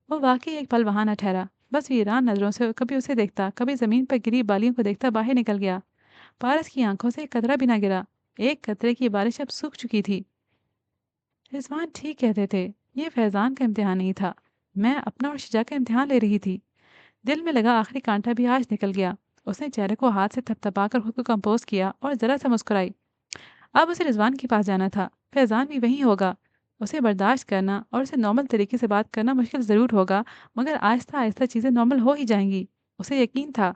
वो वाकई एक पल वहां न ठहरा, बस वीरान नजरों से कभी उसे देखता, कभी जमीन पर गिरी बालियों को देखता बाहर निकल गया। पारस की आंखों से एक कतरा भी ना गिरा। एक कतरे की बारिश अब सूख चुकी थी। रिजवान ठीक कहते थे, ये फैजान का इम्तिहान नहीं था, मैं अपना और शुजा का इम्तिहान ले रही थी। दिल में लगा आखिरी कांटा भी आज निकल गया। उसने चेहरे को हाथ से थपथपाकर खुद को कंपोज किया और जरा सा मुस्कुराई। अब उसे रिजवान के पास जाना था, फैजान भी वहीं होगा। उसे बर्दाश्त करना और उसे नॉर्मल तरीके से बात करना मुश्किल ज़रूर होगा, मगर आहिस्ता आहिस्ता चीज़ें नॉर्मल हो ही जाएंगी। उसे यकीन था।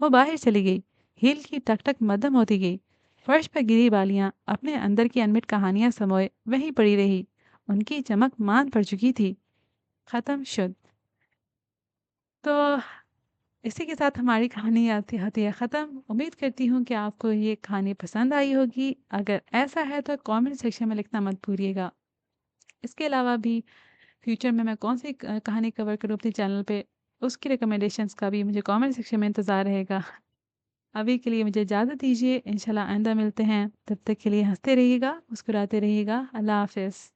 वो बाहर चली गई। हील की टक टक मद्धम होती गई। फर्श पर गिरी बालियां अपने अंदर की अनमिट कहानियां समोए वहीं पड़ी रही। उनकी चमक मान पड़ चुकी थी। खत्म शुद्ध। तो इसी के साथ हमारी कहानी आती होती है ख़त्म। उम्मीद करती हूँ कि आपको ये कहानी पसंद आई होगी। अगर ऐसा है तो कमेंट सेक्शन में लिखना मत भूलिएगा। इसके अलावा भी फ्यूचर में मैं कौन सी कहानी कवर करूँ अपने चैनल पे, उसकी रिकमेंडेशंस का भी मुझे कमेंट सेक्शन में इंतज़ार रहेगा। अभी के लिए मुझे इजाज़त दीजिए, इंशाल्लाह आइंदा मिलते हैं। तब तक के लिए हंसते रहिएगा, मुस्कुराते रहिएगा। अल्लाह हाफ़िज़।